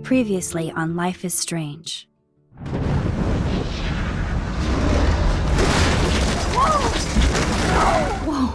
Previously on Life is Strange. Whoa!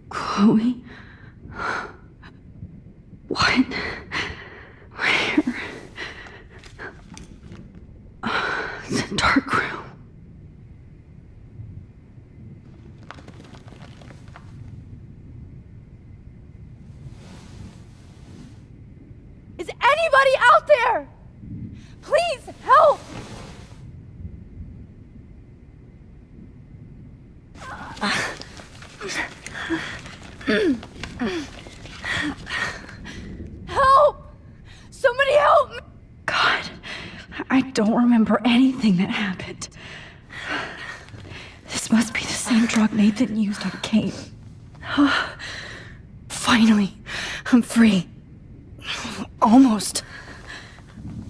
Chloe? What? Where? It's a dark room. Is anybody out there? Please help! Help! Somebody help me! God, I don't remember anything that happened. This must be the same drug Nathan used on Kate. Finally, I'm free. Almost.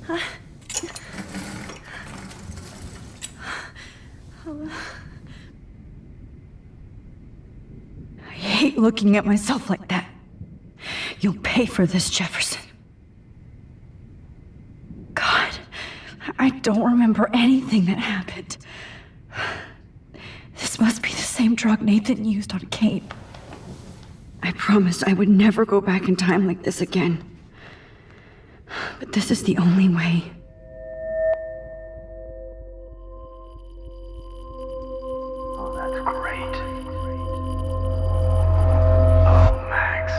I hate looking at myself like that. You'll pay for this, Jefferson. God, I don't remember anything that happened. This must be the same drug Nathan used on Kate. I promised I would never go back in time like this again. But this is the only way. Oh, that's great. Oh, Max.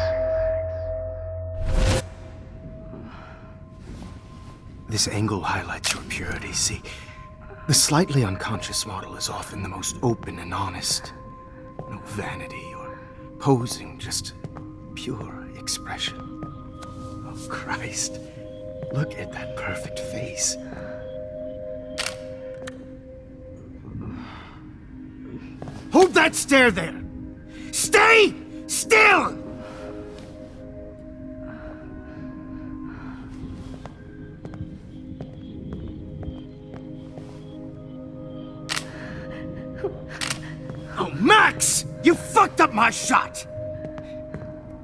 This angle highlights your purity, see? The slightly unconscious model is often the most open and honest. No vanity or posing, just pure expression. Oh, Christ. Look at that perfect face. Hold that stare there! Stay still! Oh, Max! You fucked up my shot!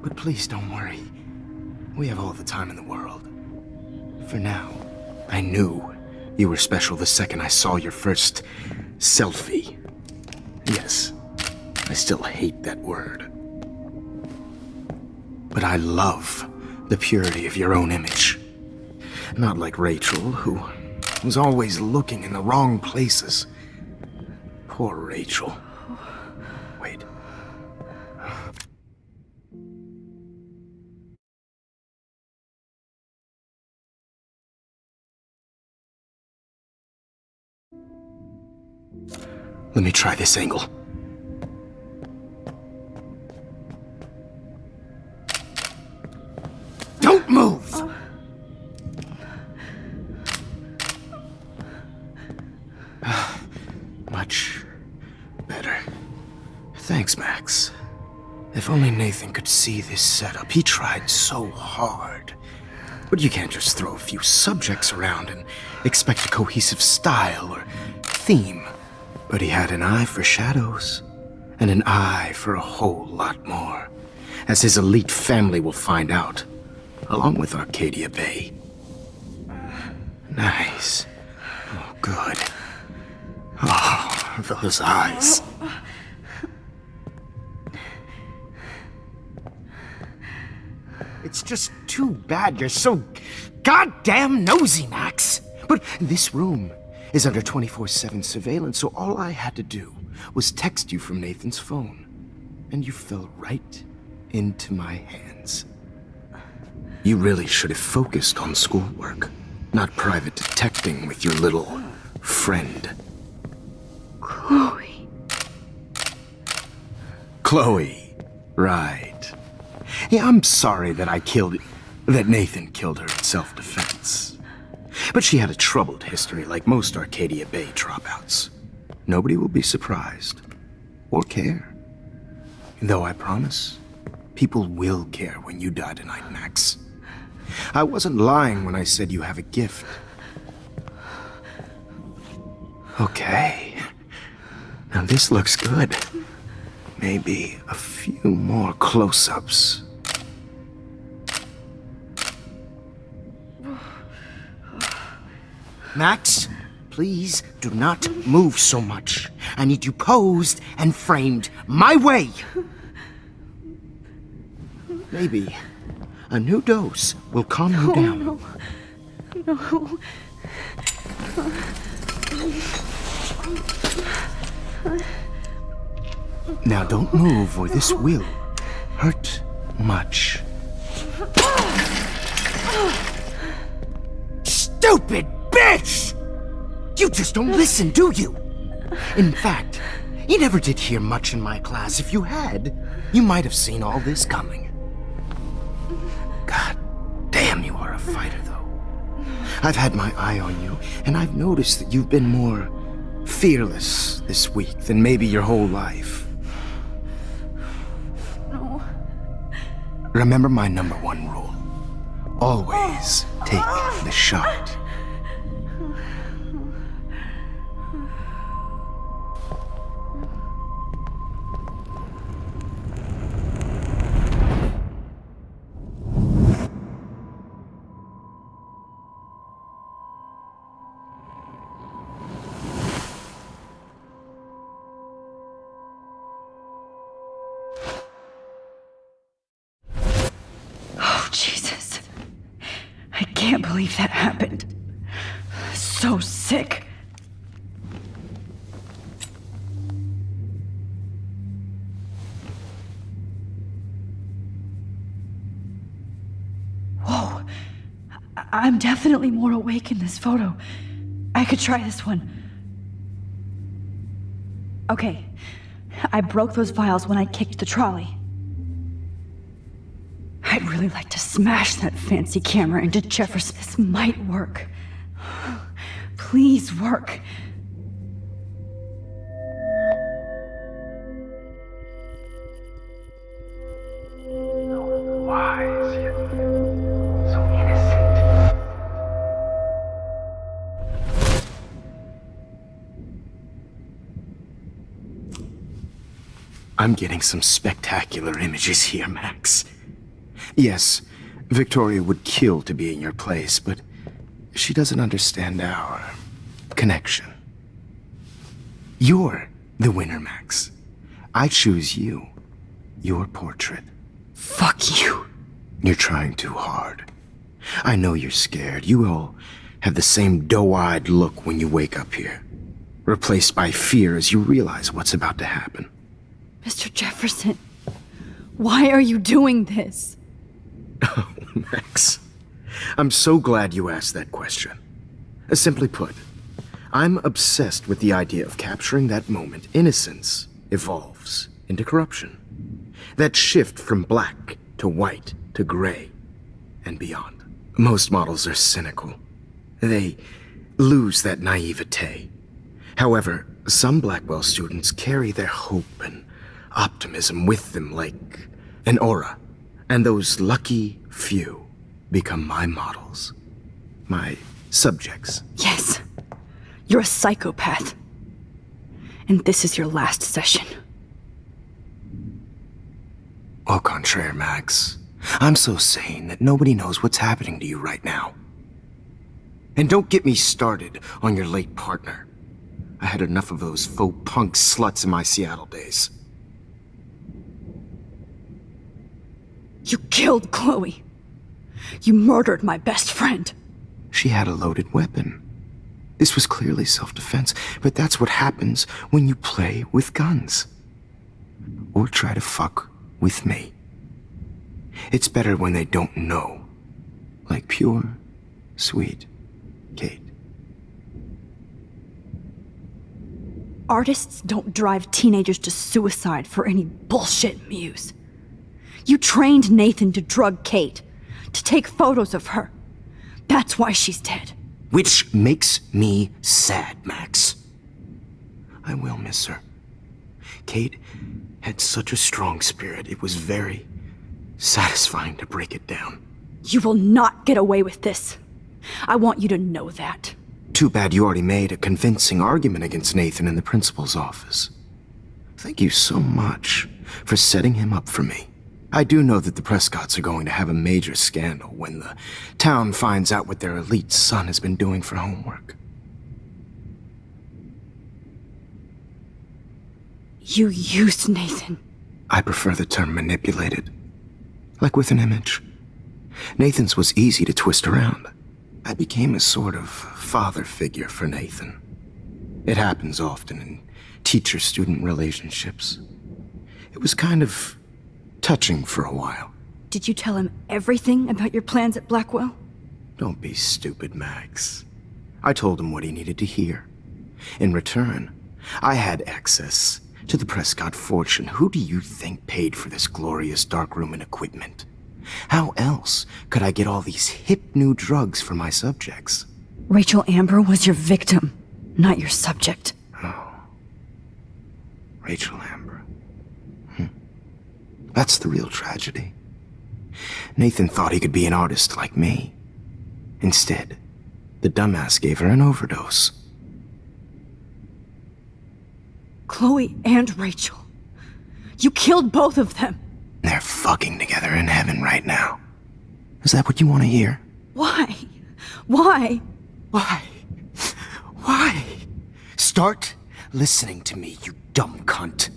But please don't worry. We have all the time in the world. For now, I knew you were special the second I saw your first selfie. Yes, I still hate that word. But I love the purity of your own image. Not like Rachel, who was always looking in the wrong places. Poor Rachel. Wait. Let me try this angle. Don't move! Much better. Thanks, Max. If only Nathan could see this setup. He tried so hard. But you can't just throw a few subjects around and expect a cohesive style or theme. But he had an eye for shadows, and an eye for a whole lot more, as his elite family will find out, along with Arcadia Bay. Nice. Oh, good. Oh, those eyes. It's just too bad you're so goddamn nosy, Max. But this room is under 24/7 surveillance, so all I had to do was text you from Nathan's phone. And you fell right into my hands. You really should have focused on schoolwork, not private detecting with your little friend. Chloe. Chloe, right. Yeah, I'm sorry that Nathan killed her in self-defense. But she had a troubled history like most Arcadia Bay dropouts. Nobody will be surprised. Or care. Though I promise, people will care when you die tonight, Max. I wasn't lying when I said you have a gift. Okay. Now this looks good. Maybe a few more close-ups. Max, please do not move so much. I need you posed and framed my way. Maybe a new dose will calm you down. No. Now don't move or this will hurt much. Stupid bitch! You just don't listen, do you? In fact, you never did hear much in my class. If you had, you might have seen all this coming. God damn, you are a fighter, though. I've had my eye on you, and I've noticed that you've been more fearless this week than maybe your whole life. No. Remember my #1 rule. Always take the shot. Oh, Jesus. I can't believe that happened. So sick. Whoa. I'm definitely more awake in this photo. I could try this one. Okay. I broke those vials when I kicked the trolley. I'd really like to smash that fancy camera into Jefferson. This might work. Please work. I'm getting some spectacular images here, Max. Yes, Victoria would kill to be in your place, but she doesn't understand our connection. You're the winner, Max. I choose you. Your portrait. Fuck you. You're trying too hard. I know you're scared. You all have the same doe-eyed look when you wake up here, replaced by fear as you realize what's about to happen. Mr. Jefferson, why are you doing this? Oh, Max. I'm so glad you asked that question. Simply put, I'm obsessed with the idea of capturing that moment innocence evolves into corruption. That shift from black to white to gray and beyond. Most models are cynical. They lose that naivete. However, some Blackwell students carry their hope and optimism with them like an aura. And those lucky few become my models. My subjects. Yes, you're a psychopath. And this is your last session. Au contraire, Max. I'm so sane that nobody knows what's happening to you right now. And don't get me started on your late partner. I had enough of those faux punk sluts in my Seattle days. You killed Chloe. You murdered my best friend. She had a loaded weapon. This was clearly self-defense, but that's what happens when you play with guns. Or try to fuck with me. It's better when they don't know. Like pure, sweet Kate. Artists don't drive teenagers to suicide for any bullshit muse. You trained Nathan to drug Kate, to take photos of her. That's why she's dead. Which makes me sad, Max. I will miss her. Kate had such a strong spirit, it was very satisfying to break it down. You will not get away with this. I want you to know that. Too bad you already made a convincing argument against Nathan in the principal's office. Thank you so much for setting him up for me. I do know that the Prescotts are going to have a major scandal when the town finds out what their elite son has been doing for homework. You used Nathan. I prefer the term manipulated. Like with an image. Nathan's was easy to twist around. I became a sort of father figure for Nathan. It happens often in teacher-student relationships. It was kind of touching for a while. Did you tell him everything about your plans at Blackwell? Don't be stupid, Max. I told him what he needed to hear. In return, I had access to the Prescott fortune. Who do you think paid for this glorious darkroom and equipment? How else could I get all these hip new drugs for my subjects? Rachel Amber was your victim, not your subject. Oh. Rachel Amber. That's the real tragedy. Nathan thought he could be an artist like me. Instead, the dumbass gave her an overdose. Chloe and Rachel. You killed both of them. They're fucking together in heaven right now. Is that what you want to hear? Why? Why? Why? Why? Start listening to me, you dumb cunt.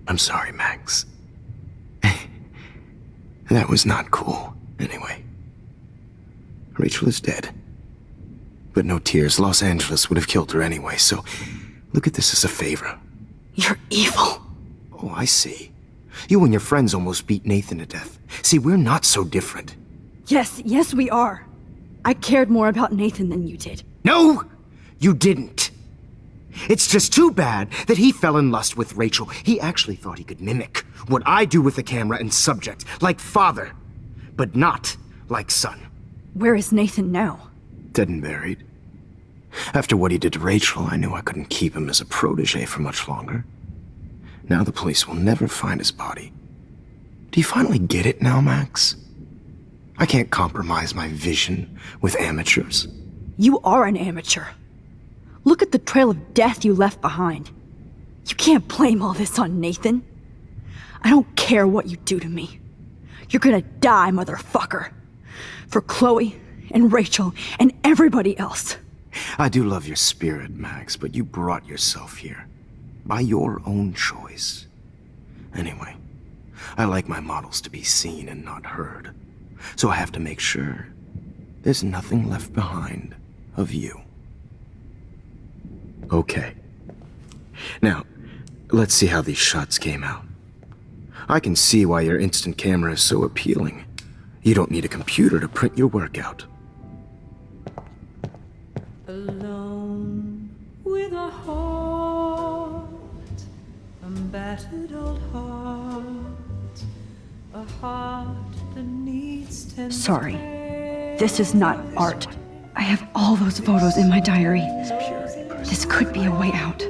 I'm sorry, Max. That was not cool, anyway. Rachel is dead. But no tears. Los Angeles would have killed her anyway, so look at this as a favor. You're evil. Oh, I see. You and your friends almost beat Nathan to death. See, we're not so different. Yes, we are. I cared more about Nathan than you did. No, you didn't. It's just too bad that he fell in lust with Rachel. He actually thought he could mimic what I do with the camera and subject, like father, but not like son. Where is Nathan now? Dead and buried. After what he did to Rachel, I knew I couldn't keep him as a protege for much longer. Now the police will never find his body. Do you finally get it now, Max? I can't compromise my vision with amateurs. You are an amateur. Look at the trail of death you left behind. You can't blame all this on Nathan. I don't care what you do to me. You're gonna die, motherfucker. For Chloe and Rachel and everybody else. I do love your spirit, Max, but you brought yourself here. By your own choice. Anyway, I like my models to be seen and not heard. So I have to make sure there's nothing left behind of you. Okay. Now, let's see how these shots came out. I can see why your instant camera is so appealing. You don't need a computer to print your work out. Alone with a heart, a battered old heart, a heart that needs tender Sorry. care. This is not art. I have all those photos in my diary. This could be a way out.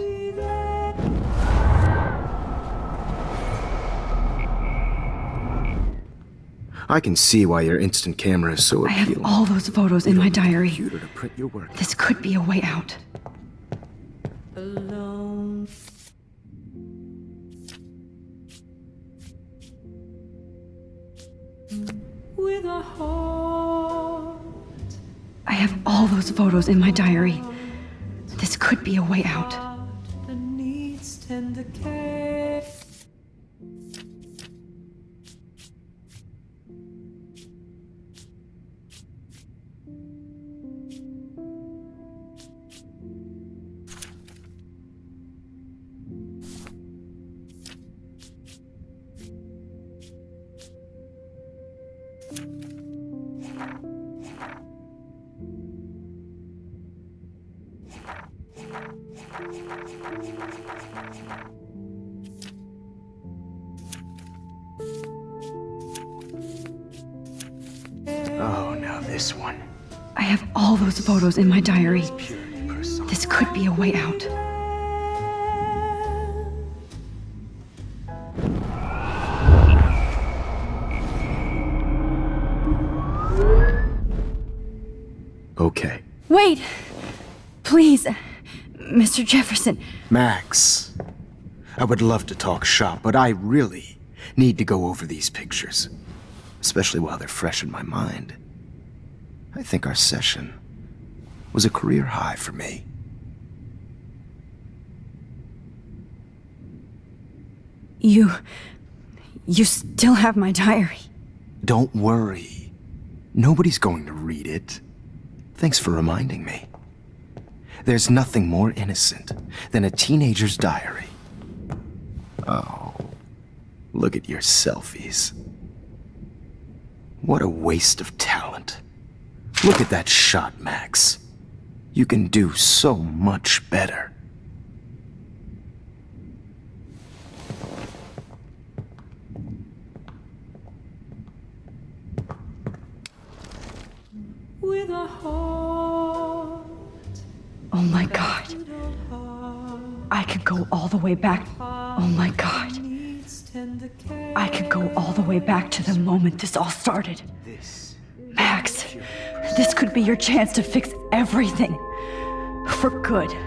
I can see why your instant camera is so I appealing. have all those photos in my diary. Computer to print your work. This could be a way out. Alone. With a heart. I have all those photos in my diary. This could be a way out. That needs tender care. Oh, now this one. I have all those photos in my diary. Purity persona. This could be a way out. Okay. Wait! Please, Mr. Jefferson. Max, I would love to talk shop, but I really need to go over these pictures. Especially while they're fresh in my mind. I think our session was a career high for me. You still have my diary. Don't worry. Nobody's going to read it. Thanks for reminding me. There's nothing more innocent than a teenager's diary. Oh, look at your selfies. What a waste of talent. Look at that shot, Max. You can do so much better. With a heart. Oh my god. I could go all the way back. Oh my god. I could go all the way back to the moment this all started. Max, this could be your chance to fix everything. For good. You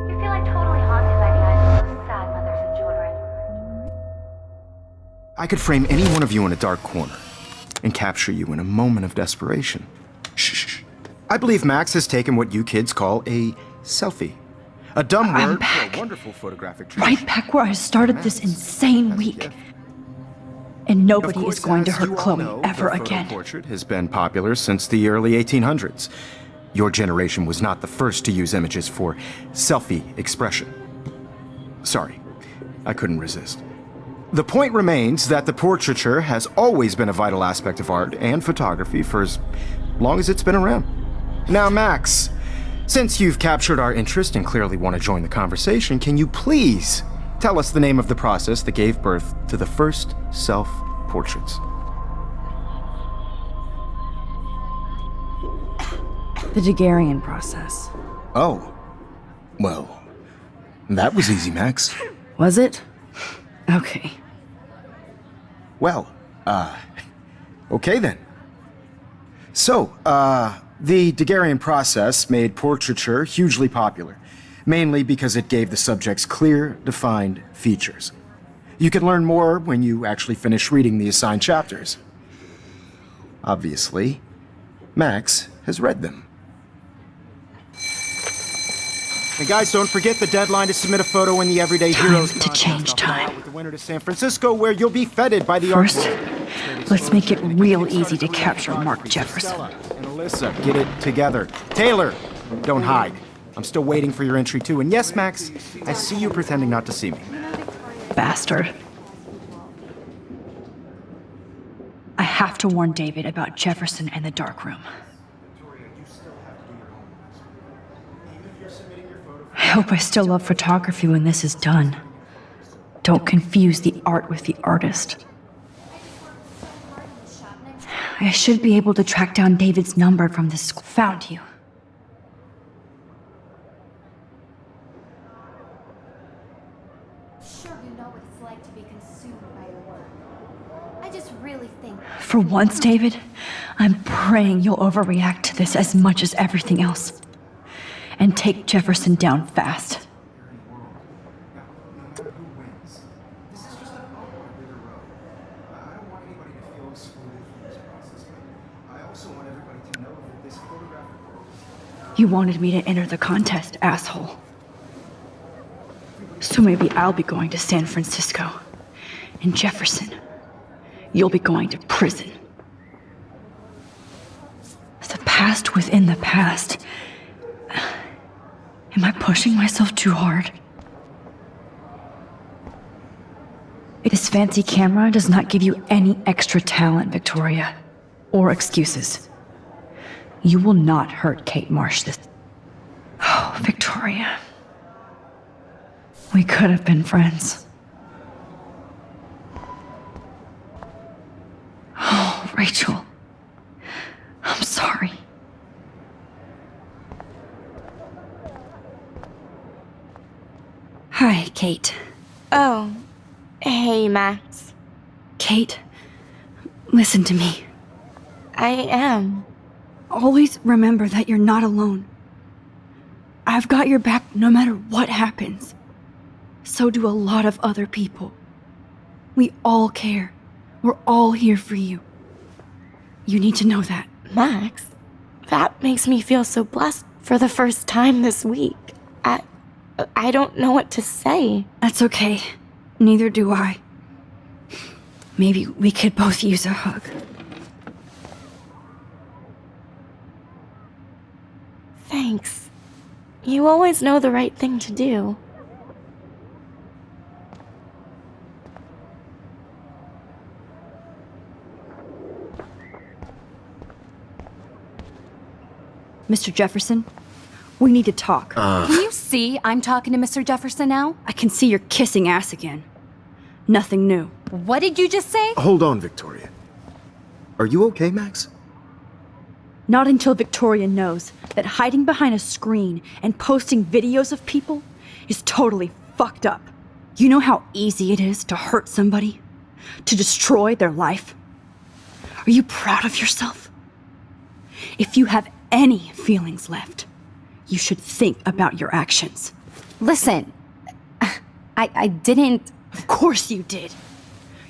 feel like totally haunted by the eyes of those sad mothers and children. I could frame any one of you in a dark corner and capture you in a moment of desperation. Shh. I believe Max has taken what you kids call a selfie. A dumb I'm word back. for a wonderful photographic tradition. Right back where I started this insane week. And nobody is going to hurt Chloe ever again. Portrait has been popular since the early 1800s. Your generation was not the first to use images for selfie expression. Sorry, I couldn't resist. The point remains that the portraiture has always been a vital aspect of art and photography for as long as it's been around. Now, Max, since you've captured our interest and clearly want to join the conversation, can you please tell us the name of the process that gave birth to the first self-portraits? The Daguerrean process. Oh, well, that was easy, Max. Was it? Okay. Well, okay then. So, the Daguerrean process made portraiture hugely popular. mainly because it gave the subjects clear, defined features. You can learn more when you actually finish reading the assigned chapters. Obviously, Max has read them. And guys, don't forget the deadline to submit a photo in the Everyday Heroes to contest. change I'll fly time. out with the winner to San Francisco, where you'll be feted by the First, artist. let's make it real easy to capture Mark Jefferson. Stella and Alyssa, get it together. Taylor, don't hide. I'm still waiting for your entry too. And yes, Max, I see you pretending not to see me. Bastard. I have to warn David about Jefferson and the dark room. I hope I still love photography when this is done. Don't confuse the art with the artist. I should be able to track down David's number from this. Found you. Sure, you know what it's like to be consumed by your work. I just really think. For once, David, I'm praying you'll overreact to this as much as everything else. And take Jefferson down fast. You wanted me to enter the contest, asshole. So maybe I'll be going to San Francisco. And Jefferson, you'll be going to prison. The past within the past. Am I pushing myself too hard? This fancy camera does not give you any extra talent, Victoria. Or excuses. You will not hurt Kate Marsh this. Oh, Victoria. We could have been friends. Oh, Rachel. I'm sorry. Hi, Kate. Oh, hey, Max. Kate, listen to me. I am. Always remember that you're not alone. I've got your back no matter what happens. So do a lot of other people. We all care. We're all here for you. You need to know that. Max, that makes me feel so blessed for the first time this week. I don't know what to say. That's okay. Neither do I. Maybe we could both use a hug. Thanks. You always know the right thing to do. Mr. Jefferson, we need to talk. Can you see I'm talking to Mr. Jefferson now? I can see you're kissing ass again. Nothing new. What did you just say? Hold on, Victoria. Are you okay, Max? Not until Victoria knows that hiding behind a screen and posting videos of people is totally fucked up. You know how easy it is to hurt somebody? To destroy their life? Are you proud of yourself? If you have any feelings left, you should think about your actions. Listen, I didn't. Of course you did.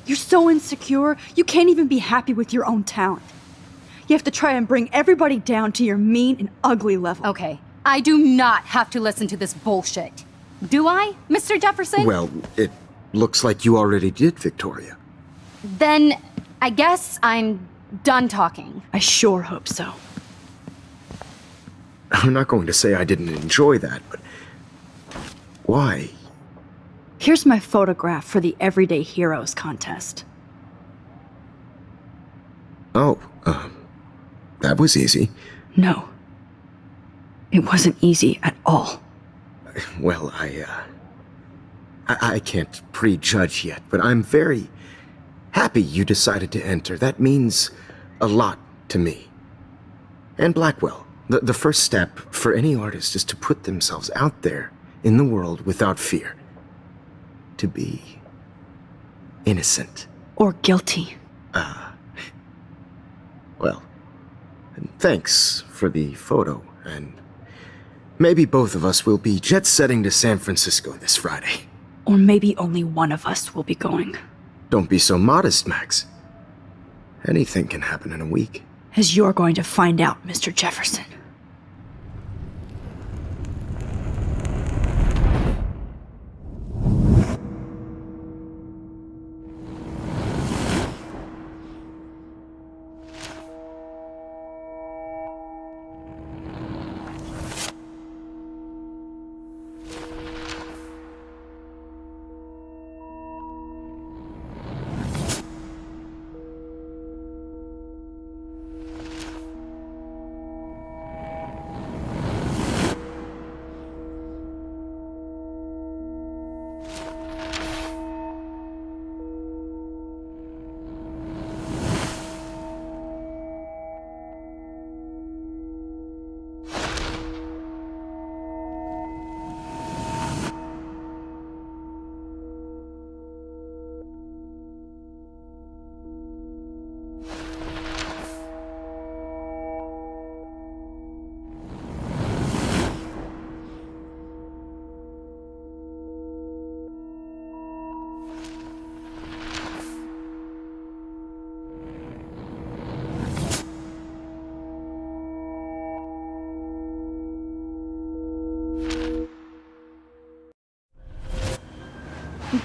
You're so insecure, you can't even be happy with your own talent. You have to try and bring everybody down to your mean and ugly level. Okay, I do not have to listen to this bullshit. Do I, Mr. Jefferson? Well, it looks like you already did, Victoria. Then I guess I'm done talking. I sure hope so. I'm not going to say I didn't enjoy that, but why? Here's my photograph for the Everyday Heroes contest. Oh, that was easy. No. It wasn't easy at all. Well, I can't prejudge yet, but I'm very happy you decided to enter. That means a lot to me. And Blackwell. The first step for any artist is to put themselves out there in the world without fear. To be innocent. Or guilty. Well, thanks for the photo, and Maybe both of us will be jet-setting to San Francisco this Friday. Or maybe only one of us will be going. Don't be so modest, Max. Anything can happen in a week. As you're going to find out, Mr. Jefferson.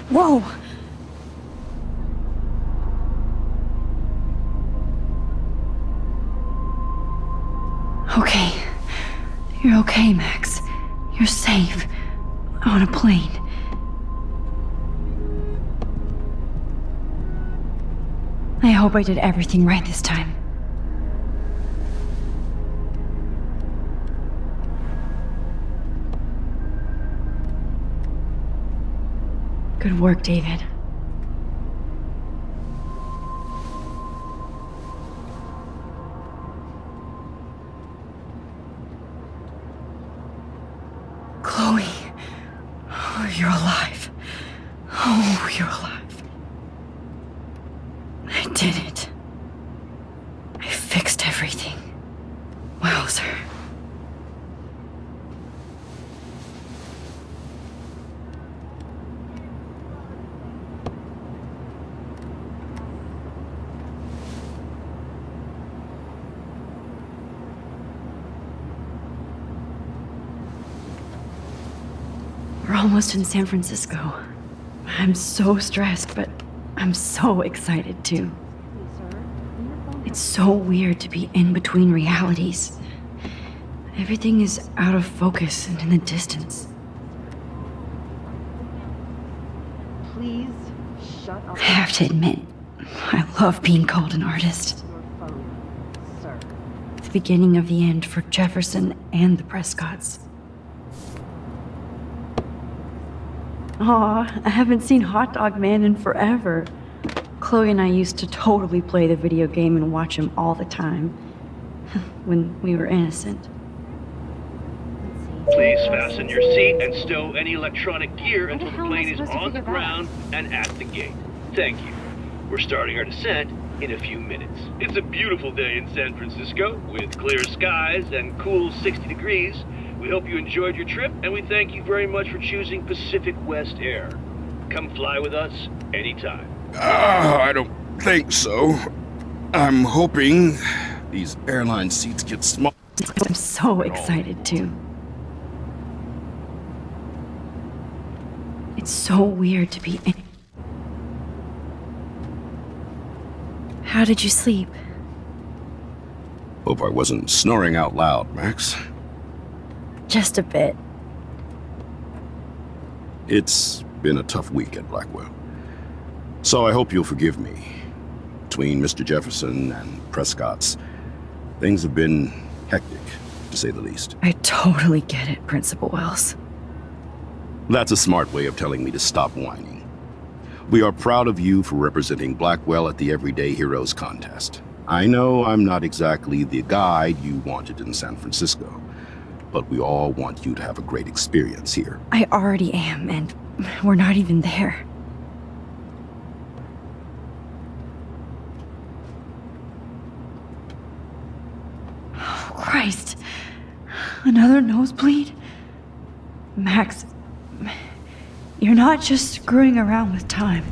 Whoa! Okay. You're okay, Max. You're safe. On a plane. I hope I did everything right this time. Good work, David. Chloe. Oh, you're alive. Oh, you're alive. I did it. I fixed everything. Wowzer. We're almost in San Francisco. I'm so stressed, but I'm so excited too. It's so weird to be in between realities. Everything is out of focus and in the distance. Please shut up I have to admit, I love being called an artist. your phone, sir. The beginning of the end for Jefferson and the Prescotts. Aw, I haven't seen Hot Dog Man in forever. Chloe and I used to totally play the video game and watch him all the time. When we were innocent. Please fasten your seat and stow any electronic gear until the hell am I plane is supposed to on the figure that ground and at the gate. Thank you. We're starting our descent in a few minutes. It's a beautiful day in San Francisco with clear skies and cool 60 degrees. We hope you enjoyed your trip, and we thank you very much for choosing Pacific West Air. Come fly with us anytime. I don't think so. I'm hoping these airline seats get small. I'm so excited too. It's so weird to be in. How did you sleep? Hope I wasn't snoring out loud, Max. Just a bit. It's been a tough week at Blackwell. So I hope you'll forgive me. Between Mr. Jefferson and Prescott's, things have been hectic, to say the least. I totally get it, Principal Wells. That's a smart way of telling me to stop whining. We are proud of you for representing Blackwell at the Everyday Heroes contest. I know I'm not exactly the guide you wanted in San Francisco, but we all want you to have a great experience here. I already am, and we're not even there. Oh, Christ. Another nosebleed? Max, you're not just screwing around with time.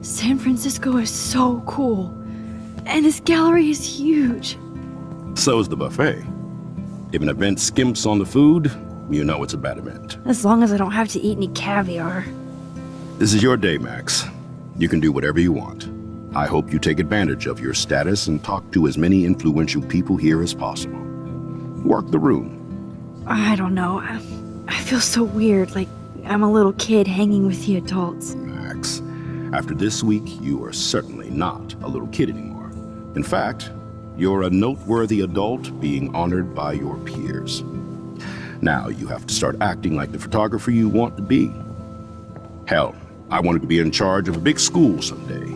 San Francisco is so cool. And this gallery is huge. So is the buffet. If an event skimps on the food, you know it's a bad event. As long as I don't have to eat any caviar. This is your day, Max. You can do whatever you want. I hope you take advantage of your status and talk to as many influential people here as possible. Work the room. I don't know. I feel so weird, like I'm a little kid hanging with the adults. Max, after this week, you are certainly not a little kid anymore. In fact, you're a noteworthy adult being honored by your peers. Now you have to start acting like the photographer you want to be. Hell, I wanted to be in charge of a big school someday.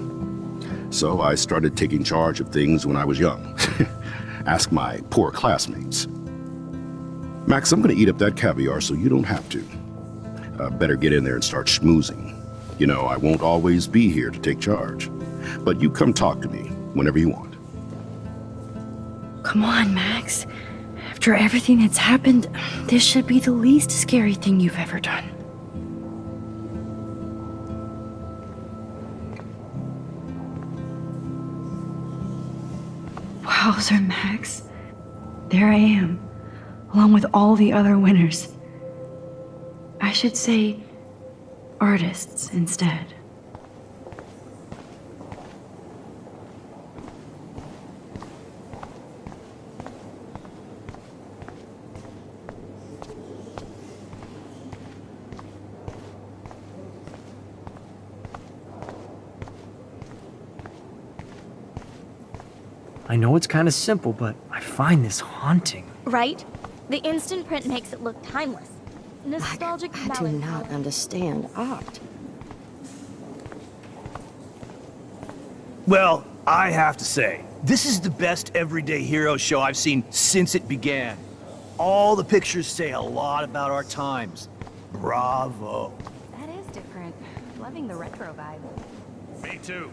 So I started taking charge of things when I was young. Ask my poor classmates. Max, I'm gonna eat up that caviar so you don't have to. Better get in there and start schmoozing. You know, I won't always be here to take charge. But you come talk to me whenever you want. Come on, Max. After everything that's happened, this should be the least scary thing you've ever done. Wowzer, Max. There I am, along with all the other winners. I should say artists instead. I know it's kind of simple, but I find this haunting. Right? The instant print makes it look timeless. Nostalgic I do not understand art. Well, I have to say, this is the best everyday hero show I've seen since it began. All the pictures say a lot about our times. Bravo. That is different. Loving the retro vibe. Me too.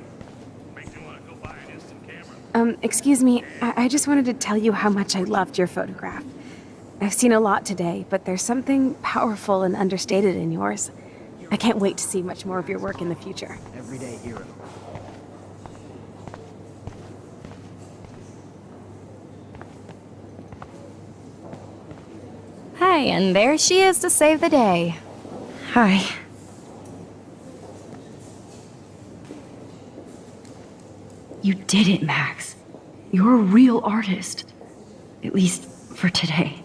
Makes me want to go buy an instant camera. Excuse me, I just wanted to tell you how much I loved your photograph. I've seen a lot today, but there's something powerful and understated in yours. I can't wait to see much more of your work in the future. Everyday hero. Hi, and there she is to save the day. Hi. You did it, Max. You're a real artist. At least for today.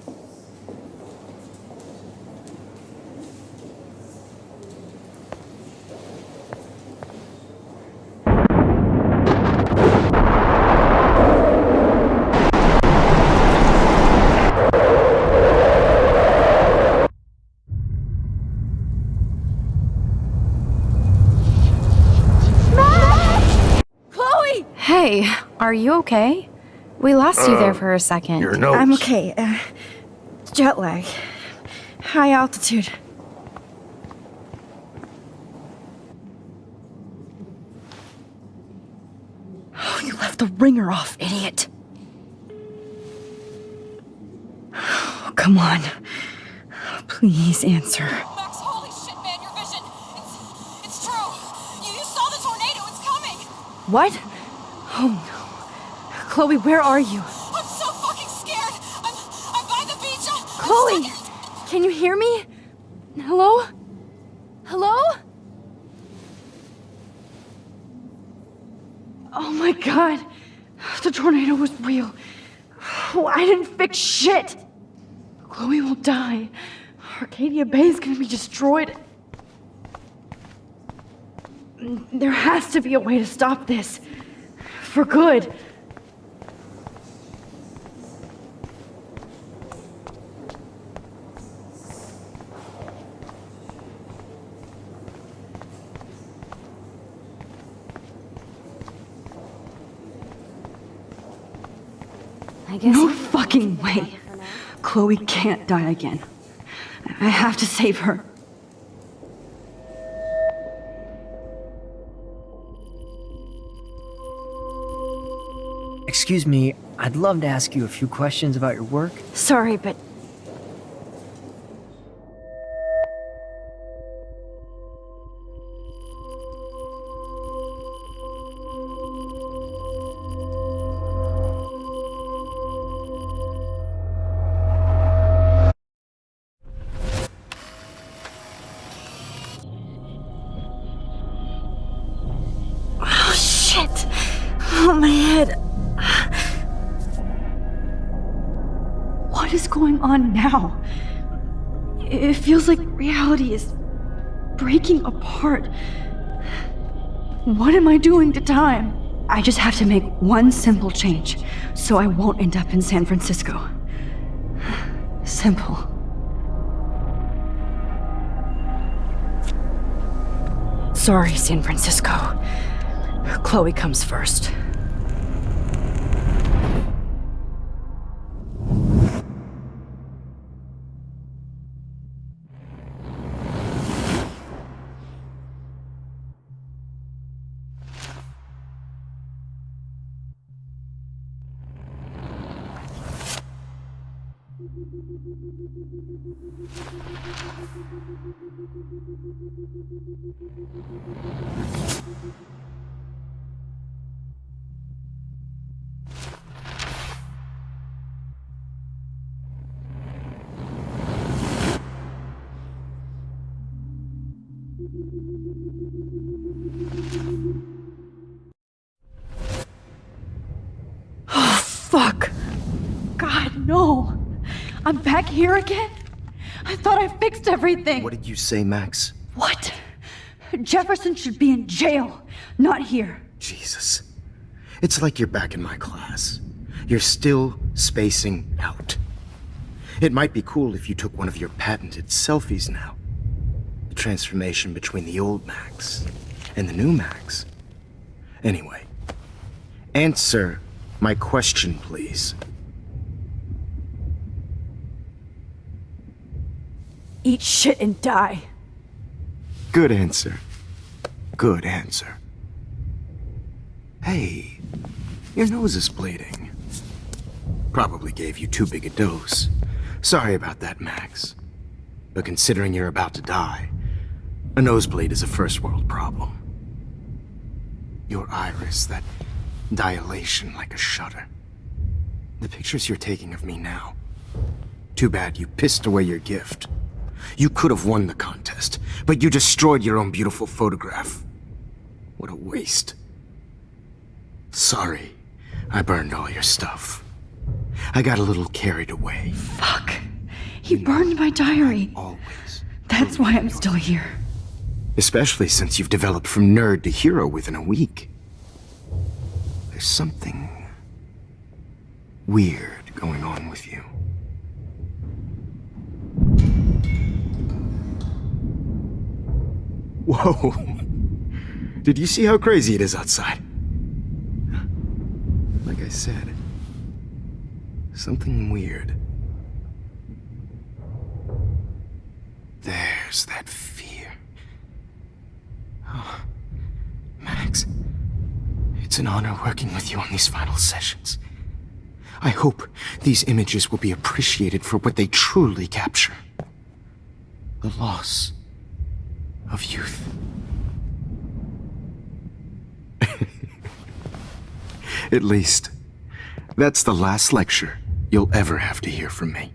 Hey, are you okay? We lost you there for a second. Your notes. I'm okay. Jet lag. High altitude. Oh, you left the ringer off, idiot. Oh, come on. Please answer. Max, holy shit, man, your vision. It's true. You saw the tornado. It's coming. What? Oh no. Chloe, where are you? I'm so fucking scared. I'm by the beach. Chloe! Can you hear me? Hello? Hello? Oh my god. The tornado was real. Oh, I didn't fix shit. Chloe will die. Arcadia Bay is gonna be destroyed. There has to be a way to stop this. For good. No fucking way. Chloe can't die again. I have to save her. Excuse me, I'd love to ask you a few questions about your work. Sorry, but... Oh, shit! Oh, my head. What is going on now? It feels like reality is breaking apart. What am I doing to time? I just have to make one simple change, so I won't end up in San Francisco. Simple. Sorry, San Francisco. Chloe comes first. Oh, fuck. God, no. I'm back here again? I thought I fixed everything. What did you say, Max? What? Jefferson should be in jail, not here. Jesus. It's like you're back in my class. You're still spacing out. It might be cool if you took one of your patented selfies now. The transformation between the old Max and the new Max. Anyway, answer my question, please. Eat shit and die. Good answer. Good answer. Hey, your nose is bleeding. Probably gave you too big a dose. Sorry about that, Max. But considering you're about to die, a nosebleed is a first world problem. Your iris, that dilation like a shutter. The pictures you're taking of me now. Too bad you pissed away your gift. You could have won the contest, but you destroyed your own beautiful photograph. What a waste. Sorry, I burned all your stuff. I got a little carried away. Fuck. He burned my diary. Always. That's why I'm still here. Especially since you've developed from nerd to hero within a week. There's something weird going on with you. Whoa! Did you see how crazy it is outside? Like I said, something weird. There's that fear. Oh, Max, it's an honor working with you on these final sessions. I hope these images will be appreciated for what they truly capture. The loss of youth. At least, that's the last lecture you'll ever have to hear from me.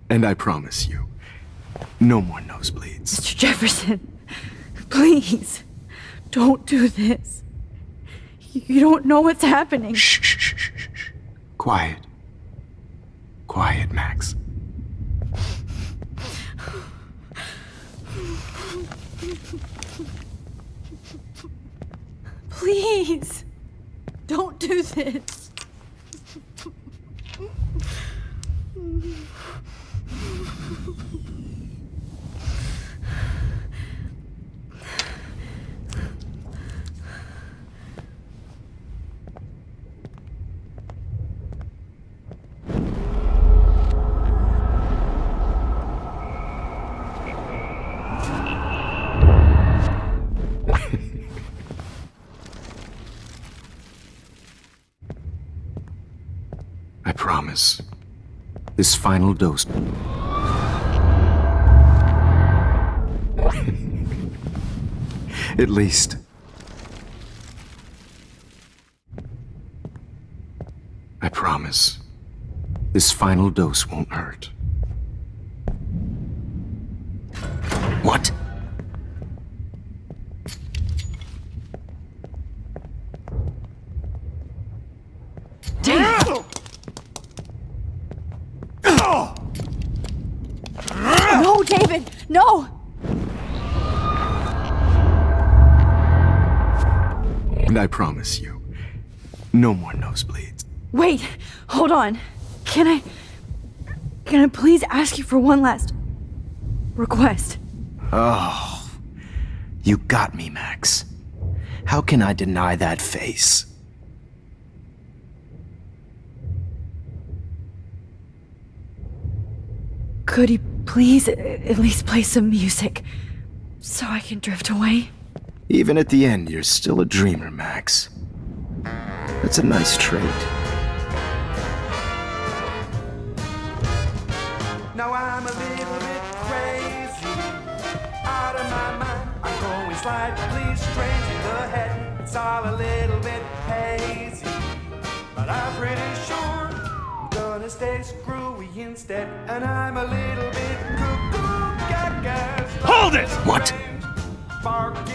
And I promise you, no more nosebleeds. Mr. Jefferson, Please, don't do this. You don't know what's happening. Shh. Quiet. Quiet, Max. Please, don't do this. I promise. This final dose. At least. I promise. This final dose won't hurt. What? David! No, David! No! And I promise you, no more nosebleeds. Wait, hold on. Can I please ask you for one last request? Oh, you got me, Max. How can I deny that face? Could you please at least play some music so I can drift away? Even at the end, you're still a dreamer, Max. That's a nice trait. Now I'm a little bit crazy, out of my mind. I'm going slightly strange in the head. It's all a little bit hazy, but I'm pretty sure I'm gonna stay screwy instead. And I'm a little bit cuckoo gaga. Hold it! What? Barking.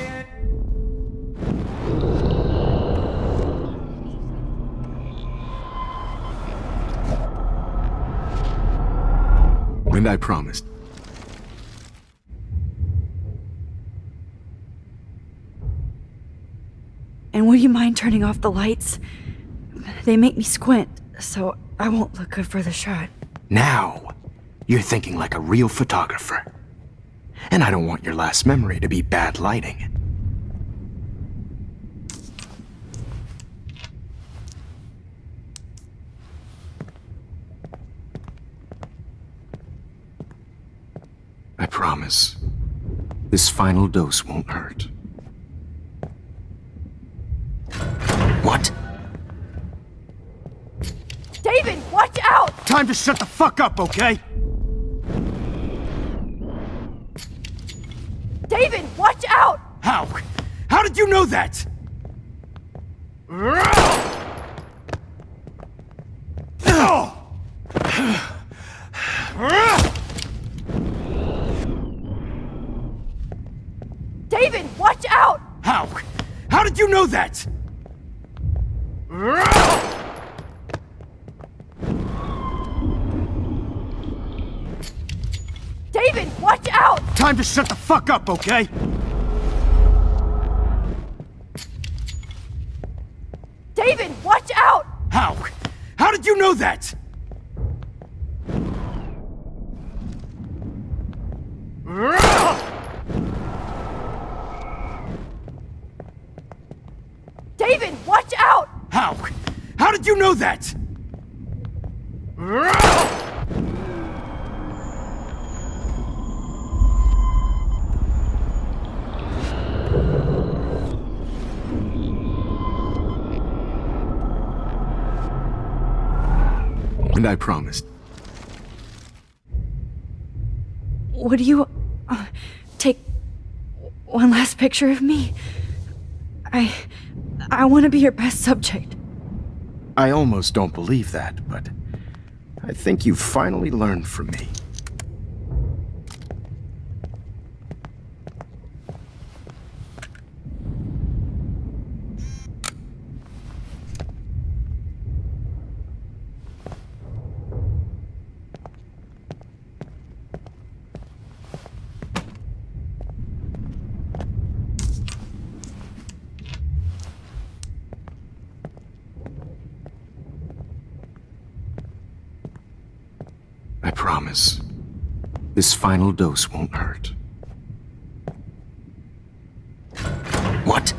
And I promised. And would you mind turning off the lights? They make me squint, so I won't look good for the shot. Now, you're thinking like a real photographer. And I don't want your last memory to be bad lighting. I promise. This final dose won't hurt. What? David, watch out! Time to shut the fuck up, okay? David, watch out! How? How did you know that? David, watch out! How? How did you know that? David, watch out! Time to shut the fuck up, okay? David, watch out! How? How did you know that? David, watch out! How? How did you know that? And I promised. Would you take one last picture of me? I want to be your best subject. I almost don't believe that, but I think you've finally learned from me. promise. This final dose won't hurt. What?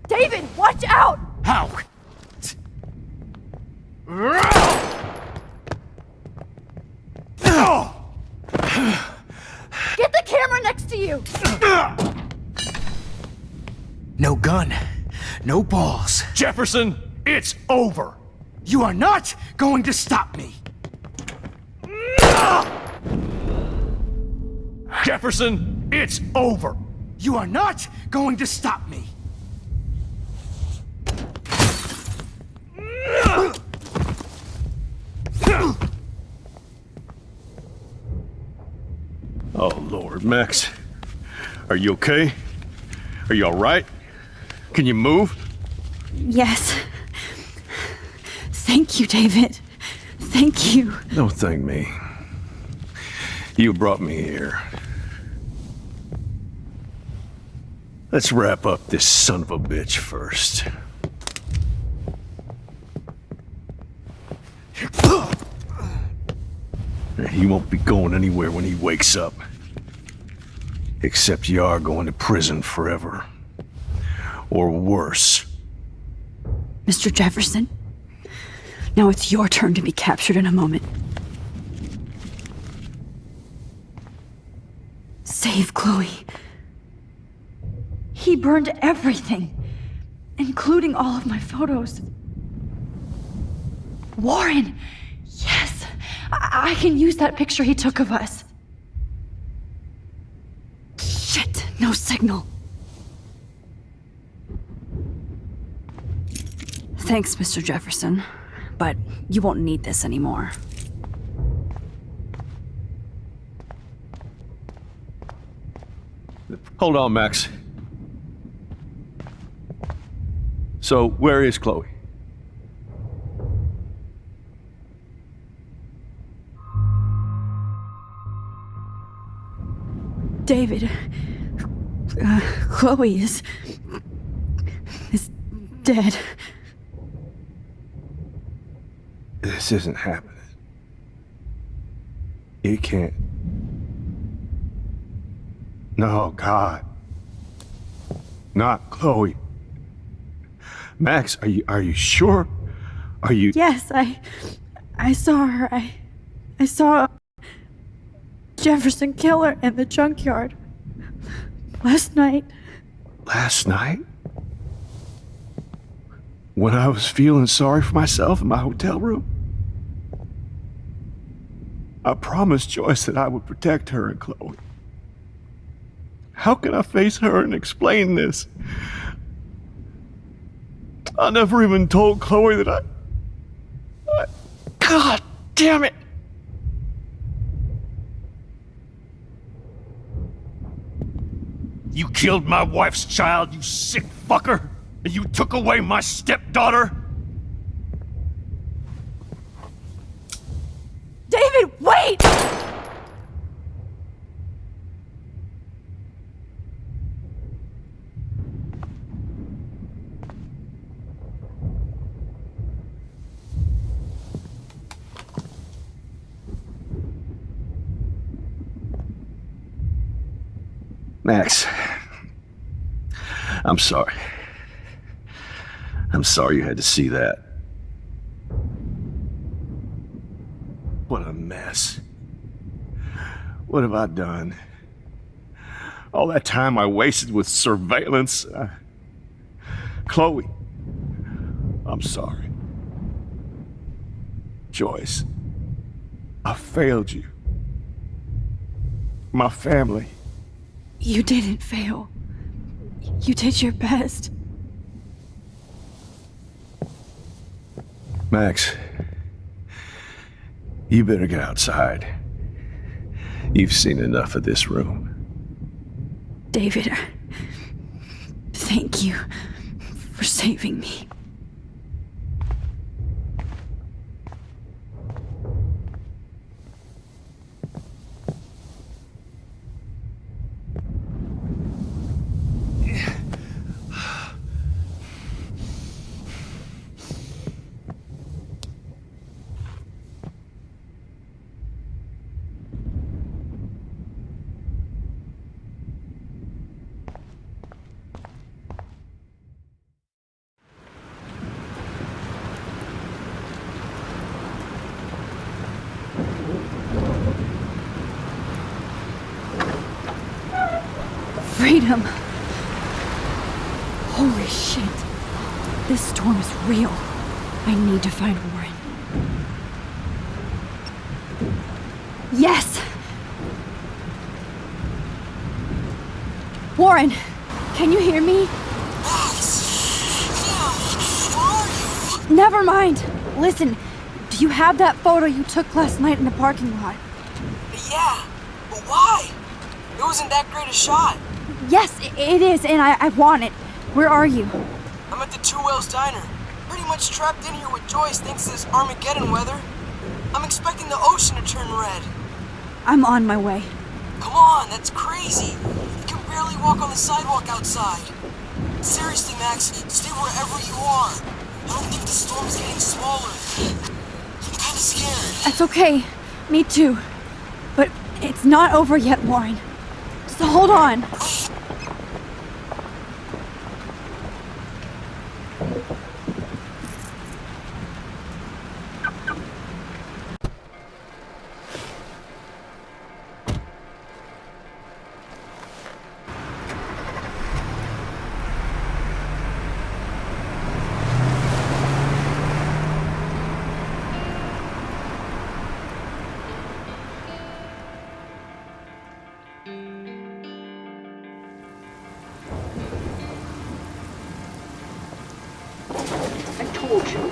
David, watch out! How? Get the camera next to you! No gun. No balls. Jefferson, it's over. You are not going to stop me. Jefferson, it's over. You are not going to stop me. Oh, Lord, Max. Are you okay? Are you all right? Can you move? Yes. Thank you, David. Thank you. Don't thank me. You brought me here. Let's wrap up this son of a bitch first. He won't be going anywhere when he wakes up. Except you are going to prison forever. Or worse. Mr. Jefferson, now it's your turn to be captured in a moment. Save Chloe. He burned everything, including all of my photos. Warren! Yes! I can use that picture he took of us. Shit, no signal. Thanks, Mr. Jefferson, but you won't need this anymore. Hold on, Max. So, where is Chloe? David, Chloe is dead. This isn't happening. It can't. No, God. Not Chloe. Max, are you sure? Are you? Yes, I saw her. I saw Jefferson kill her in the junkyard last night. Last night? When I was feeling sorry for myself in my hotel room? I promised Joyce that I would protect her and Chloe. How can I face her and explain this? I never even told Chloe that I... God damn it! You killed my wife's child, you sick fucker! And you took away my stepdaughter? David, wait! Max, I'm sorry. I'm sorry you had to see that. What a mess. What have I done? All that time I wasted with surveillance. Chloe, I'm sorry. Joyce, I failed you. My family. You didn't fail. You did your best. Max, you better get outside. You've seen enough of this room. David, thank you for saving me. Freedom. Holy shit. This storm is real. I need to find Warren. Yes! Warren, can you hear me? Never mind. Listen, do you have that photo you took last night in the parking lot? Yeah, but why? It wasn't that great a shot. Yes, it is, and I want it. Where are you? I'm at the Two Whales Diner. Pretty much trapped in here with Joyce thanks to this Armageddon weather. I'm expecting the ocean to turn red. I'm on my way. Come on, that's crazy. You can barely walk on the sidewalk outside. Seriously, Max, stay wherever you are. I don't think the storm's getting smaller. I'm kinda scared. That's okay. Me too. But it's not over yet, Warren. Just hold on.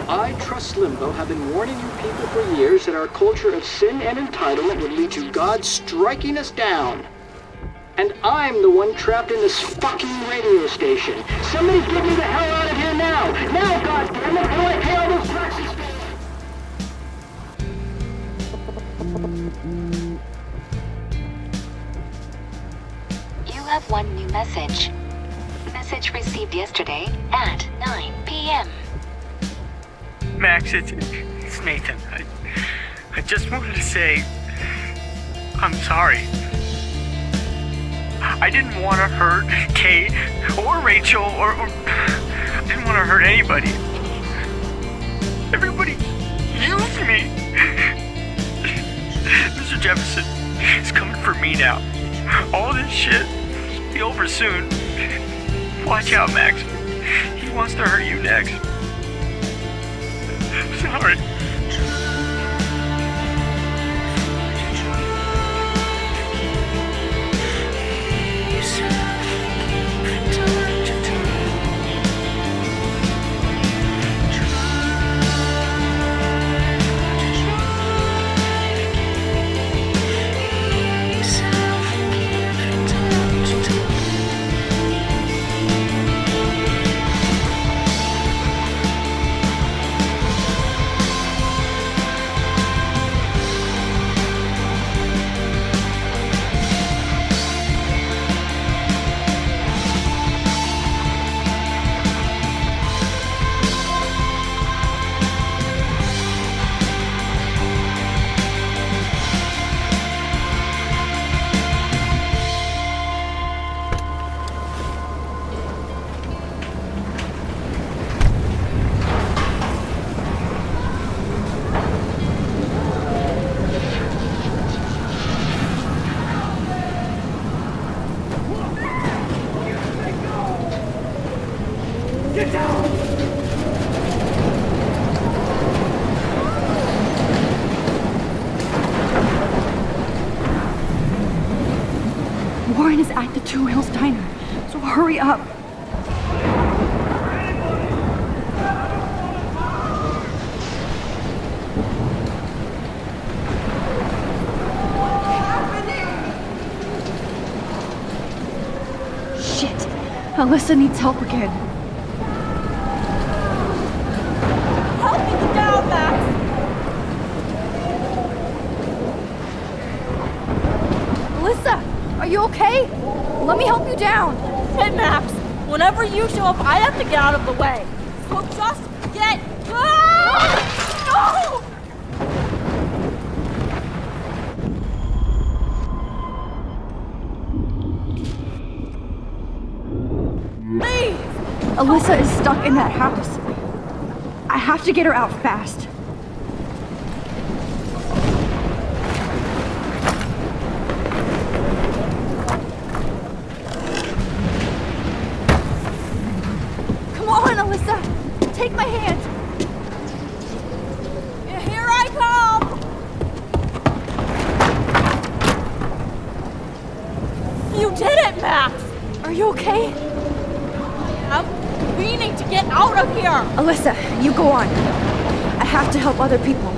I, Trust Limbo, have been warning you people for years that our culture of sin and entitlement would lead to God striking us down. And I'm the one trapped in this fucking radio station. Somebody get me the hell out of here now! Now, goddammit, how do I pay all those taxes? You have one new message. Message received yesterday at 9 p.m. Max, it's Nathan. I just wanted to say I'm sorry. I didn't want to hurt Kate or Rachel or I didn't want to hurt anybody. Everybody used me. Mr. Jefferson is coming for me now. All this shit will be over soon. Watch out, Max. He wants to hurt you next. Sorry. Warren is at the Two Whales Diner, so hurry up. Shit, Alyssa needs help again. Help me down, Max! Alyssa, are you okay? Let me help you down. Hey, Max, whenever you show up, I have to get out of the way. So just get... Ah! No! Please! Alyssa is stuck in that house. I have to get her out fast. Are you okay? We need to get out of here! Alyssa, you go on. I have to help other people.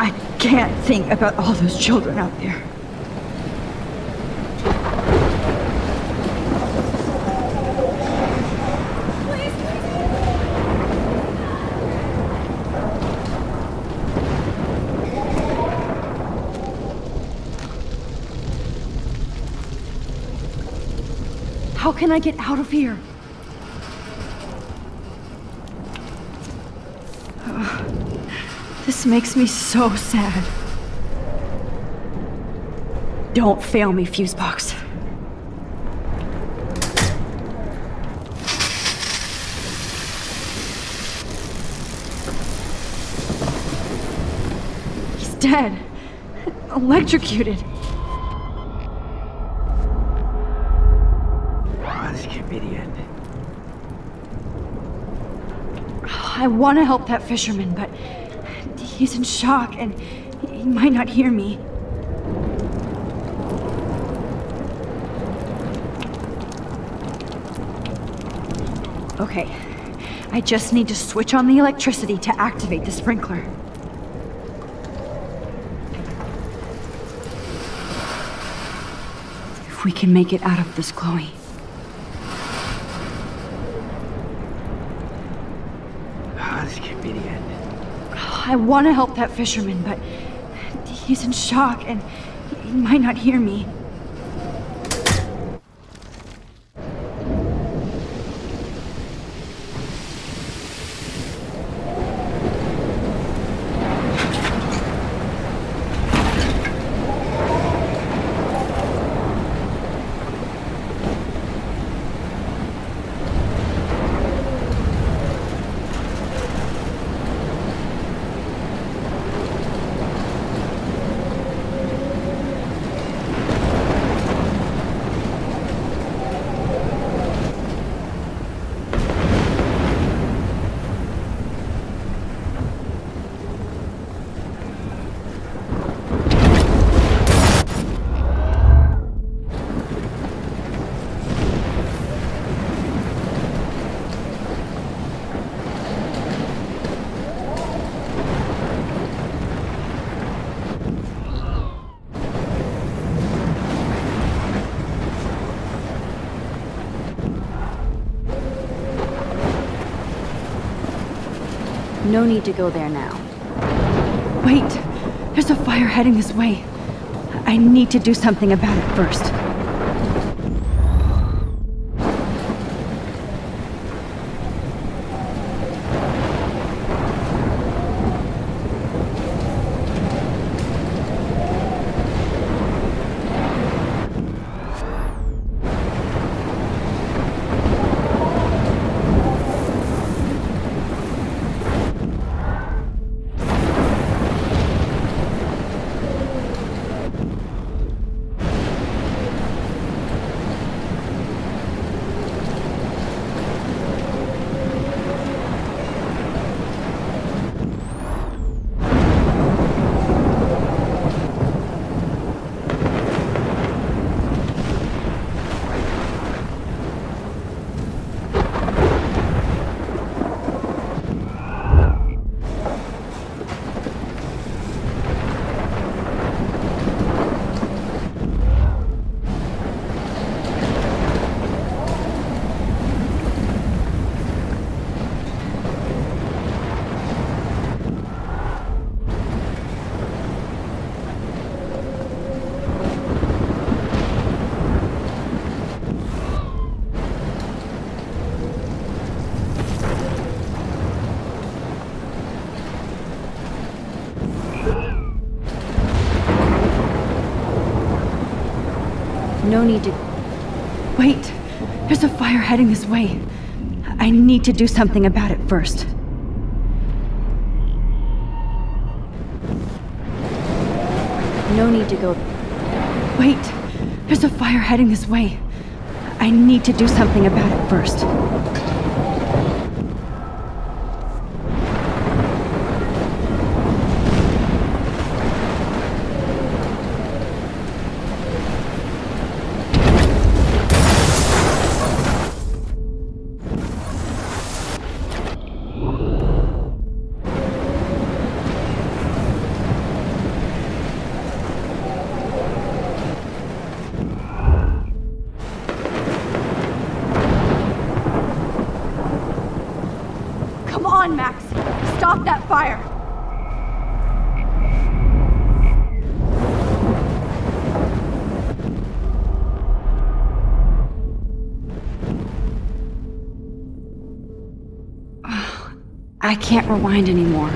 I can't think about all those children out there. How can I get out of here? This makes me so sad. Don't fail me, Fusebox. He's dead. Electrocuted. This can't be the end. I want to help that fisherman, but he's in shock and he might not hear me. Okay, I just need to switch on the electricity to activate the sprinkler. If we can make it out of this, Chloe. This can't be the end. I want to help that fisherman, but he's in shock and he might not hear me. No need to go there now. Wait, there's a fire heading this way. I need to do something about it first. No need to... Wait, there's a fire heading this way. I need to do something about it first. No need to go... Wait, There's a fire heading this way. I need to do something about it first. Come on, Max! Stop that fire! I can't rewind anymore.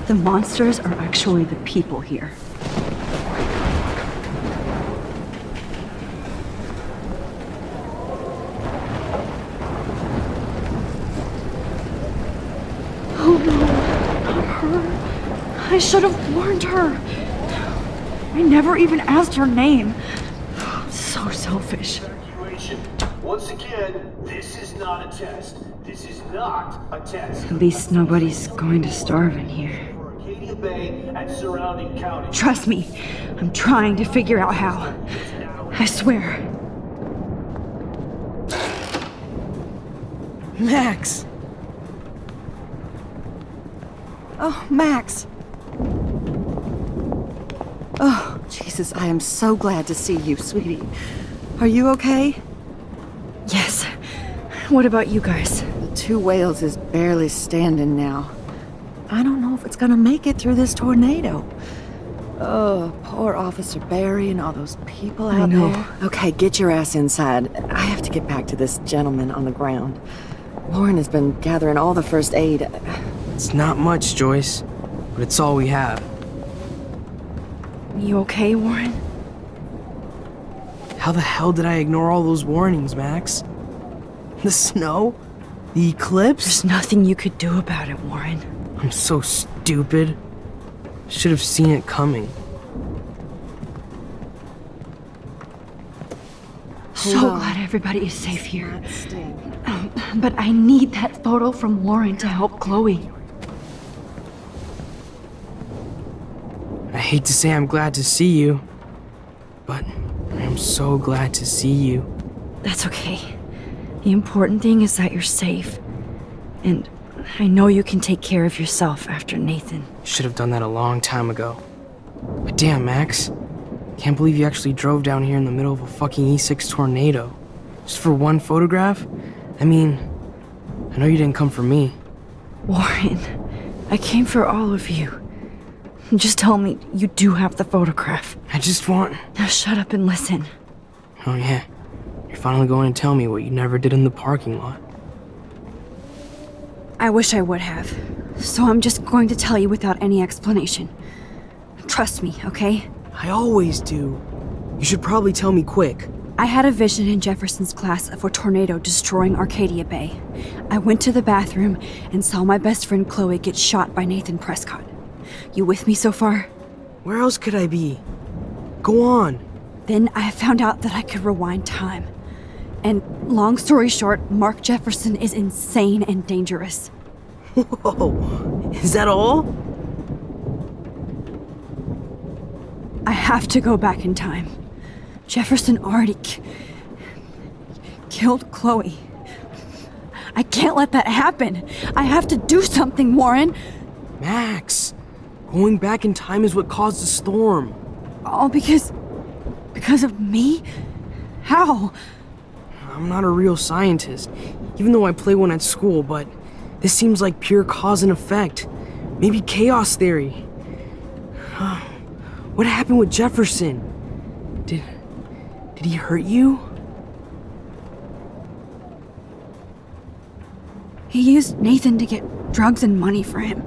The monsters are actually the people here. Oh no, not her. I should have warned her. I never even asked her name. So selfish. Once again, this is not a test. This is not a test. At least nobody's going to starve in here. Arcadia Bay and surrounding counties. Trust me, I'm trying to figure out how. I swear. Max! Oh, Max! Oh, Jesus, I am so glad to see you, sweetie. Are you okay? Yes. What about you guys? The Two Whales is barely standing now. I don't know if it's gonna make it through this tornado. Oh, poor Officer Barry and all those people out there. Okay, get your ass inside. I have to get back to this gentleman on the ground. Warren has been gathering all the first aid. It's not much, Joyce, but it's all we have. You okay, Warren? How the hell did I ignore all those warnings, Max? The snow? The eclipse? There's nothing you could do about it, Warren. I'm so stupid. Should have seen it coming. So glad everybody is safe here. But I need that photo from Warren to help Chloe. I hate to say I'm glad to see you, but I'm so glad to see you. That's okay. The important thing is that you're safe. And I know you can take care of yourself after Nathan. Should have done that a long time ago. But damn, Max. Can't believe you actually drove down here in the middle of a fucking E6 tornado. Just for one photograph? I mean, I know you didn't come for me. Warren, I came for all of you. Just tell me you do have the photograph. I just want... Now shut up and listen. Oh yeah, you're finally going to tell me what you never did in the parking lot. I wish I would have. So I'm just going to tell you without any explanation. Trust me, okay? I always do. You should probably tell me quick. I had a vision in Jefferson's class of a tornado destroying Arcadia Bay. I went to the bathroom and saw my best friend Chloe get shot by Nathan Prescott. You with me so far? Where else could I be? Go on. Then I found out that I could rewind time. And long story short, Mark Jefferson is insane and dangerous. Whoa, is that all? I have to go back in time. Jefferson already killed Chloe. I can't let that happen. I have to do something, Warren. Max, going back in time is what caused the storm. All because of me? How? I'm not a real scientist, even though I play one at school, but this seems like pure cause and effect. Maybe chaos theory. What happened with Jefferson? Did he hurt you? He used Nathan to get drugs and money for him.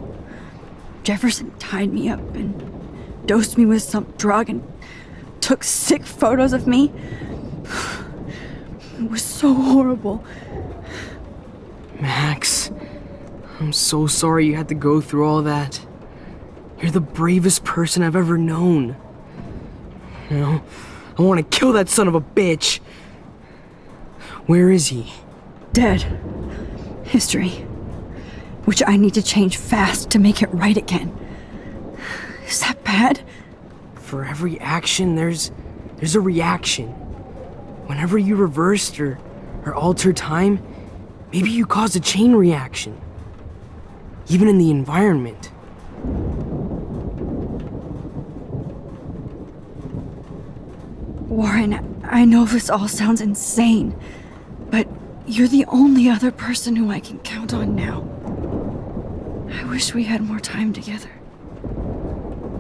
Jefferson tied me up and dosed me with some drug and took sick photos of me. It was so horrible. Max, I'm so sorry you had to go through all that. You're the bravest person I've ever known. You know, I want to kill that son of a bitch. Where is he? Dead. History. Which I need to change fast to make it right again. Is that bad? For every action, there's a reaction. Whenever you reversed or altered time, maybe you caused a chain reaction. Even in the environment. Warren, I know this all sounds insane, but you're the only other person who I can count on now. I wish we had more time together.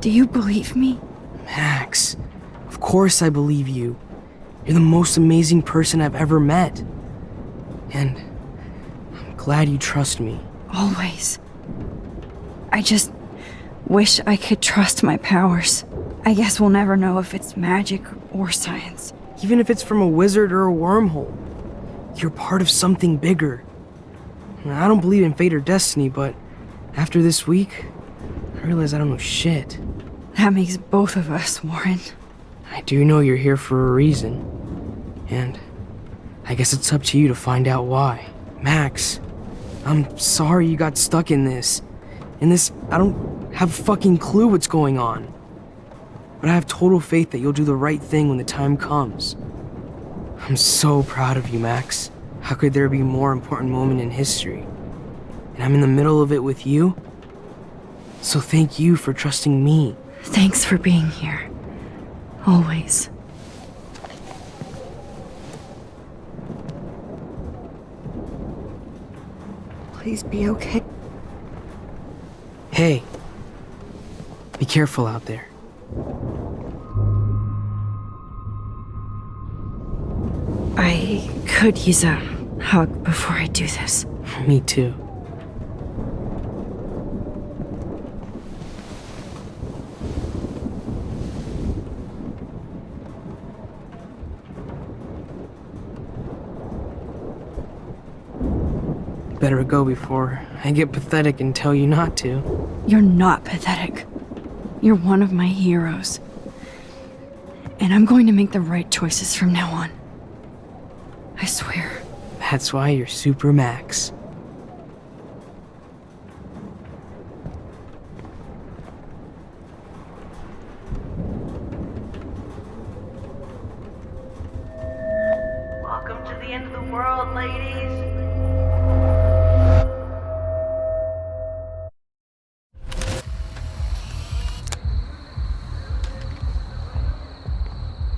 Do you believe me? Max, of course I believe you. You're the most amazing person I've ever met. And I'm glad you trust me. Always. I just wish I could trust my powers. I guess we'll never know if it's magic or science. Even if it's from a wizard or a wormhole, you're part of something bigger. I don't believe in fate or destiny, but after this week, I realize I don't know shit. That makes both of us, Warren. I do know you're here for a reason. And I guess it's up to you to find out why. Max, I'm sorry you got stuck in this. I don't have a fucking clue what's going on. But I have total faith that you'll do the right thing when the time comes. I'm so proud of you, Max. How could there be a more important moment in history? And I'm in the middle of it with you? So thank you for trusting me. Thanks for being here. Always. Please be okay. Hey, be careful out there. I could use a hug before I do this. Me too. Better go before I get pathetic and tell you not to. You're not pathetic. You're one of my heroes. And I'm going to make the right choices from now on. I swear. That's why you're Super Max. Welcome to the end of the world, ladies.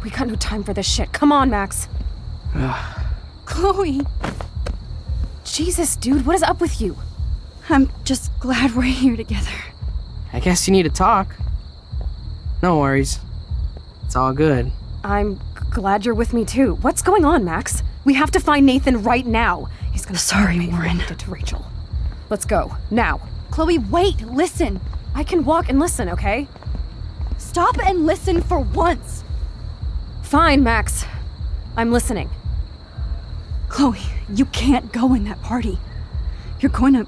We got no time for this shit. Come on, Max. Chloe! Jesus, dude, what is up with you? I'm just glad we're here together. I guess you need to talk. No worries. It's all good. I'm glad you're with me too. What's going on, Max? We have to find Nathan right now. He's gonna Sorry, Warren. Did to Rachel. Let's go, now. Chloe, wait, listen. I can walk and listen, okay? Stop and listen for once. Fine, Max. I'm listening. Chloe, you can't go in that party. You're gonna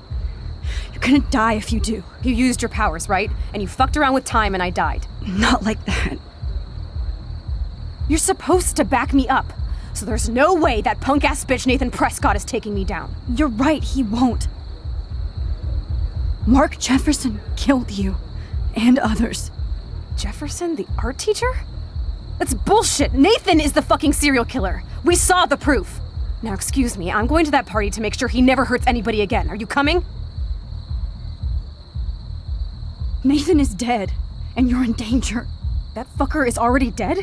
die if you do. You used your powers, right? And you fucked around with time and I died. Not like that. You're supposed to back me up. So there's no way that punk-ass bitch Nathan Prescott is taking me down. You're right, he won't. Mark Jefferson killed you. And others. Jefferson, the art teacher? That's bullshit! Nathan is the fucking serial killer! We saw the proof! Now excuse me, I'm going to that party to make sure he never hurts anybody again. Are you coming? Nathan is dead, and you're in danger. That fucker is already dead?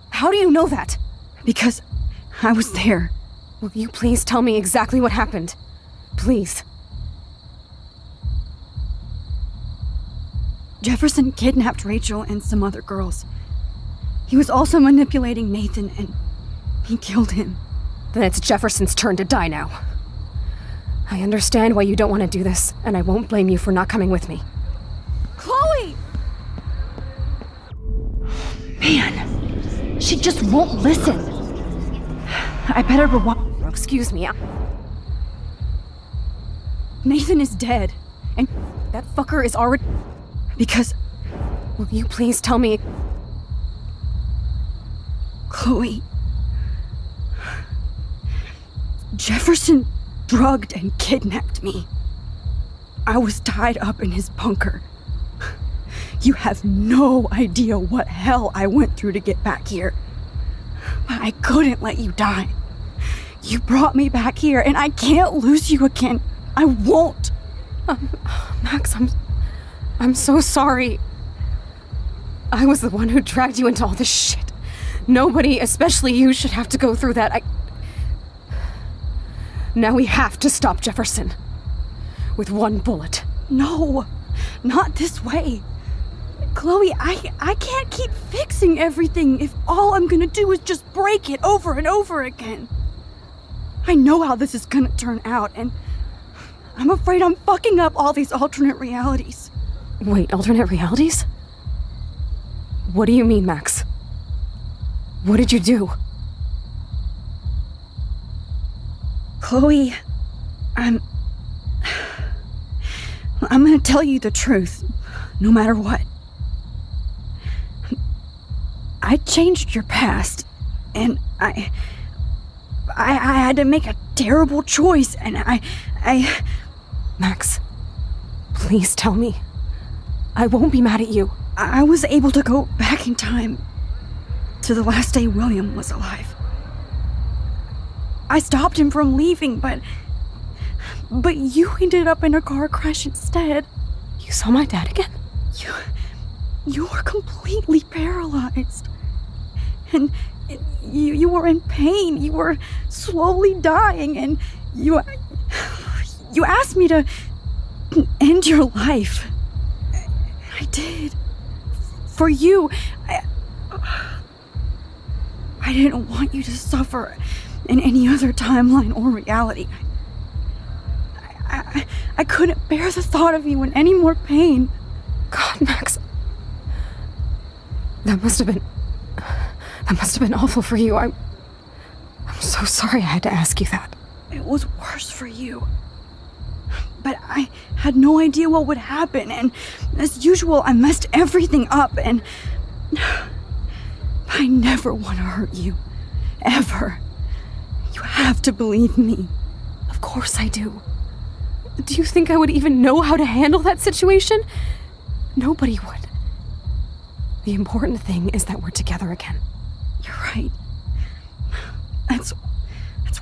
How do you know that? Because I was there. Will you please tell me exactly what happened? Please. Jefferson kidnapped Rachel and some other girls. He was also manipulating Nathan, and he killed him. Then it's Jefferson's turn to die now. I understand why you don't want to do this, and I won't blame you for not coming with me. Chloe! Man, she just won't listen. I better rewind. Excuse me. Nathan is dead, and that fucker is already... Because... Will you please tell me... Chloe... Jefferson drugged and kidnapped me. I was tied up in his bunker. You have no idea what hell I went through to get back here. But I couldn't let you die. You brought me back here, and I can't lose you again. I won't. Max, I'm so sorry. I was the one who dragged you into all this shit. Nobody, especially you, should have to go through that. Now we have to stop Jefferson. With one bullet. No, not this way. Chloe, I can't keep fixing everything if all I'm gonna do is just break it over and over again. I know how this is gonna turn out, and I'm afraid I'm fucking up all these alternate realities. Wait, alternate realities? What do you mean, Max? What did you do? Chloe, I'm gonna tell you the truth, no matter what. I changed your past, and I had to make a terrible choice, and I... Max, please tell me. I won't be mad at you. I was able to go back in time to the last day William was alive. I stopped him from leaving, but you ended up in a car crash instead. You saw my dad again? You were completely paralyzed. And you were in pain. You were slowly dying, and you asked me to end your life. I did. For you. I didn't want you to suffer in any other timeline or reality. I couldn't bear the thought of you in any more pain. God, Max. That must have been awful for you. I'm so sorry I had to ask you that. It was worse for you. but I had no idea what would happen, and as usual, I messed everything up, and I never want to hurt you. Ever. You have to believe me. Of course I do. Do you think I would even know how to handle that situation? Nobody would. The important thing is that we're together again. You're right. That's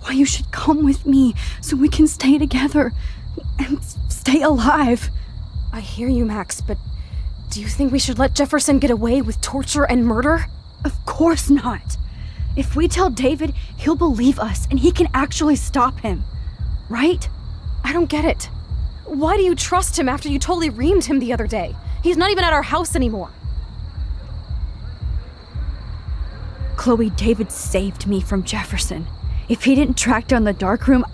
why you should come with me, so we can stay together and stay alive. I hear you, Max, but do you think we should let Jefferson get away with torture and murder? Of course not. If we tell David, he'll believe us and he can actually stop him. Right? I don't get it. Why do you trust him after you totally reamed him the other day? He's not even at our house anymore. Chloe, David saved me from Jefferson. If he didn't track down the darkroom,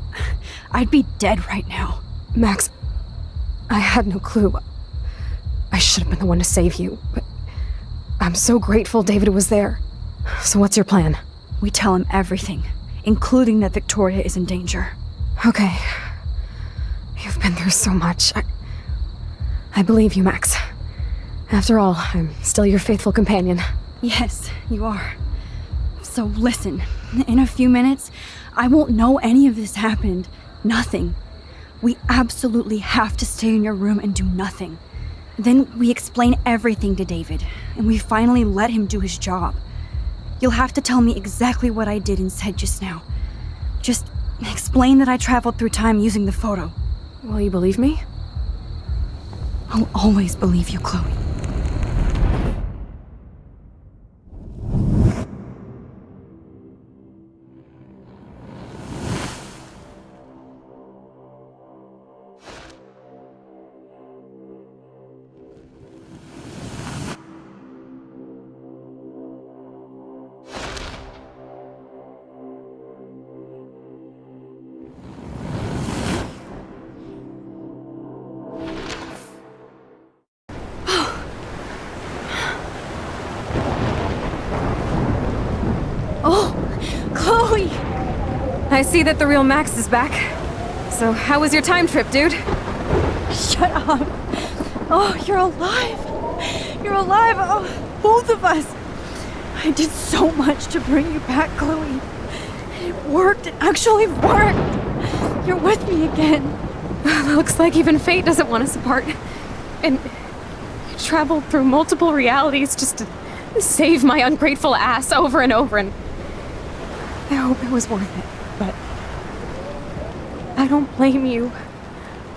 I'd be dead right now. Max, I had no clue. I should have been the one to save you, but I'm so grateful David was there. So what's your plan? We tell him everything, including that Victoria is in danger. Okay. You've been through so much. I believe you, Max. After all, I'm still your faithful companion. Yes, you are. So listen, in a few minutes, I won't know any of this happened. Nothing. We absolutely have to stay in your room and do nothing. Then we explain everything to David, and we finally let him do his job. You'll have to tell me exactly what I did and said just now. Just explain that I traveled through time using the photo. Will you believe me? I'll always believe you, Chloe. I see that the real Max is back. So how was your time trip, dude? Shut up. Oh, you're alive. You're alive. Oh, both of us. I did so much to bring you back, Chloe. It worked. It actually worked. You're with me again. Looks like even fate doesn't want us apart. And you traveled through multiple realities just to save my ungrateful ass over and over, and I hope it was worth it. But I don't blame you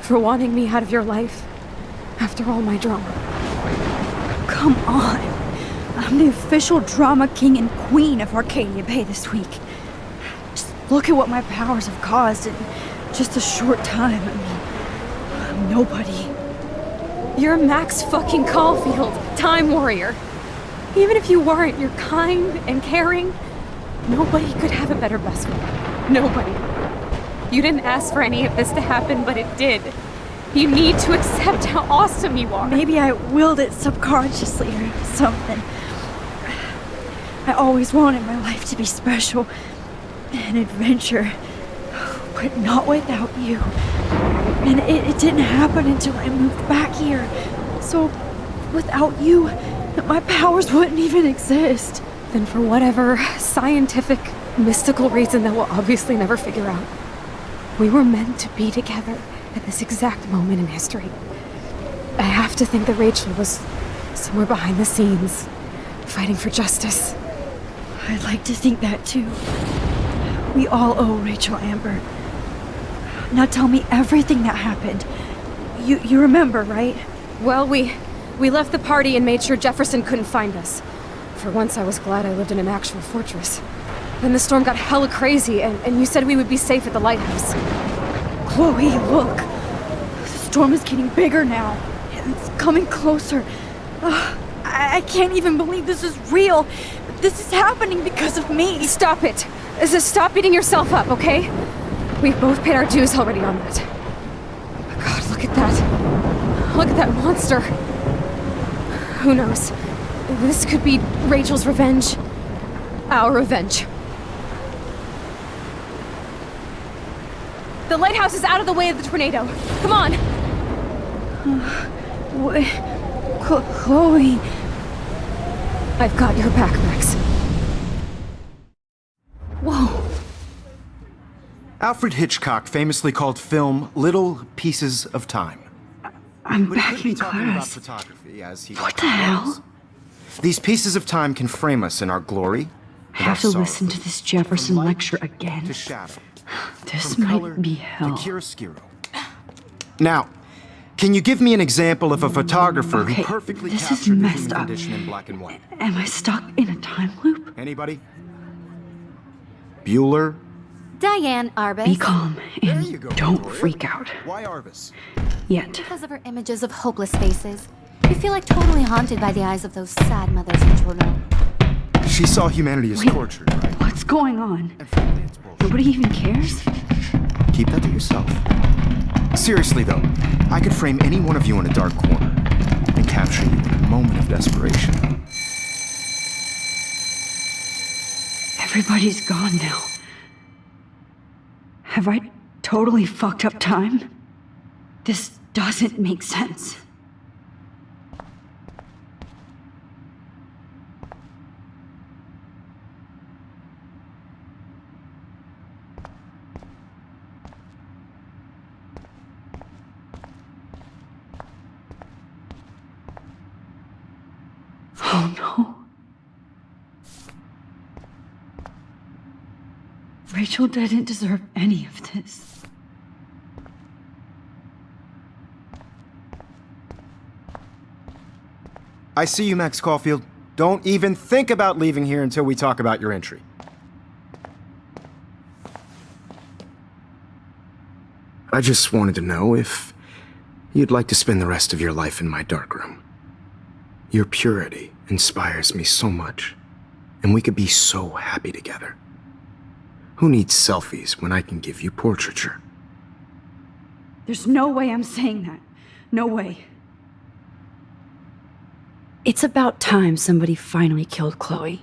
for wanting me out of your life after all my drama. Come on. I'm the official drama king and queen of Arcadia Bay this week. Just look at what my powers have caused in just a short time. I mean, I'm nobody. You're Max fucking Caulfield, Time Warrior. Even if you weren't, you're kind and caring. Nobody could have a better best friend. Nobody. You didn't ask for any of this to happen, but it did. You need to accept how awesome you are. Maybe I willed it subconsciously or something. I always wanted my life to be special, an adventure, but not without you. And it didn't happen until I moved back here. So without you, my powers wouldn't even exist. Then for whatever scientific, mystical reason that we'll obviously never figure out, we were meant to be together at this exact moment in history. I have to think that Rachel was somewhere behind the scenes, fighting for justice. I'd like to think that too. We all owe Rachel Amber. Now tell me everything that happened. You remember, right? Well, we left the party and made sure Jefferson couldn't find us. For once, I was glad I lived in an actual fortress. Then the storm got hella crazy, and you said we would be safe at the lighthouse. Chloe, look. The storm is getting bigger now. It's coming closer. I can't even believe this is real. This is happening because of me. Stop it. Stop beating yourself up, okay? We've both paid our dues already on that. Oh my God, look at that. Look at that monster. Who knows? This could be Rachel's revenge. Our revenge. The lighthouse is out of the way of the tornado. Come on! Wait. Chloe. I've got your back, Max. Whoa. Alfred Hitchcock famously called film little pieces of time. I'm But back he could be in talking about class. photography as he What likely the hell? was. These pieces of time can frame us in our glory. I have to listen to this Jefferson lecture again. To shadow. This From might color be to hell. chiaroscuro. Now, can you give me an example of a photographer Okay, who perfectly this is captured the messed human up. condition in black and white? Am I stuck in a time loop? Anybody? Bueller? Diane Arbus. Be calm There and you go, don't Victoria. freak out. Why Arbus? Yet. Because of her images of hopeless faces. You feel like totally haunted by the eyes of those sad mothers in children. She saw humanity as tortured, right? What's going on? Nobody even cares? Keep that to yourself. Seriously though, I could frame any one of you in a dark corner and capture you in a moment of desperation. Everybody's gone now. Have I totally fucked up time? This doesn't make sense. Oh no. Rachel didn't deserve any of this. I see you, Max Caulfield. Don't even think about leaving here until we talk about your entry. I just wanted to know if you'd like to spend the rest of your life in my darkroom. Your purity inspires me so much, and we could be so happy together. Who needs selfies when I can give you portraiture? There's no way I'm saying that. No way. It's about time somebody finally killed Chloe.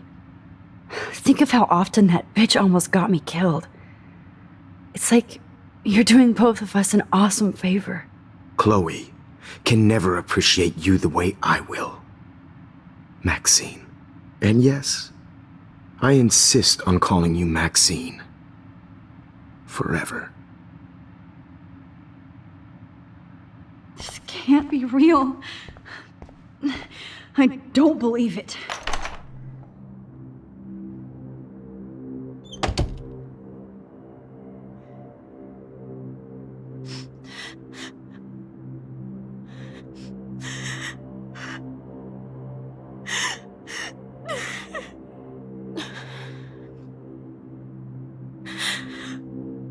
Think of how often that bitch almost got me killed. It's like you're doing both of us an awesome favor. Chloe can never appreciate you the way I will. Maxine. And yes, I insist on calling you Maxine. Forever. This can't be real. I don't believe it.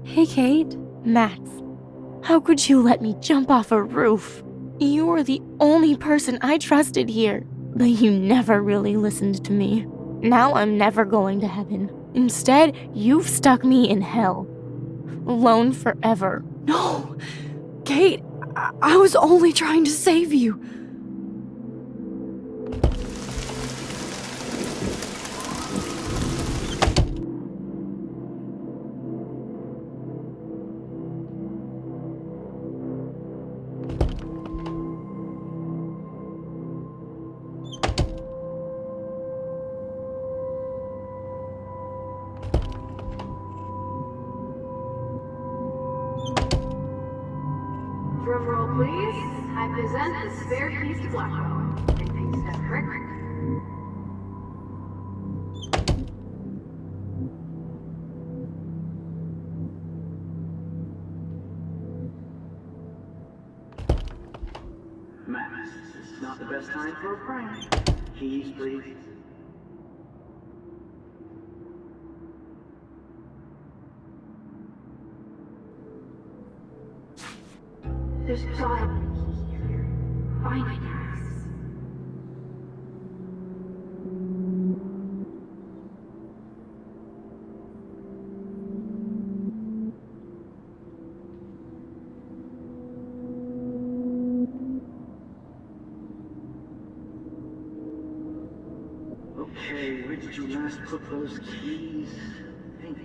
Hey, Kate. Max, how could you let me jump off a roof? You were the only person I trusted here, but you never really listened to me. Now I'm never going to heaven. Instead, you've stuck me in hell. Alone forever. No! Kate, I was only trying to save you. Drum roll, please. I present the spare keys to Blackwell. Please step correct. Max, this is not the best time for a prank. Keys, please. There's gotta be a key here. Find it, Max. Okay, where did you last put those keys? Think.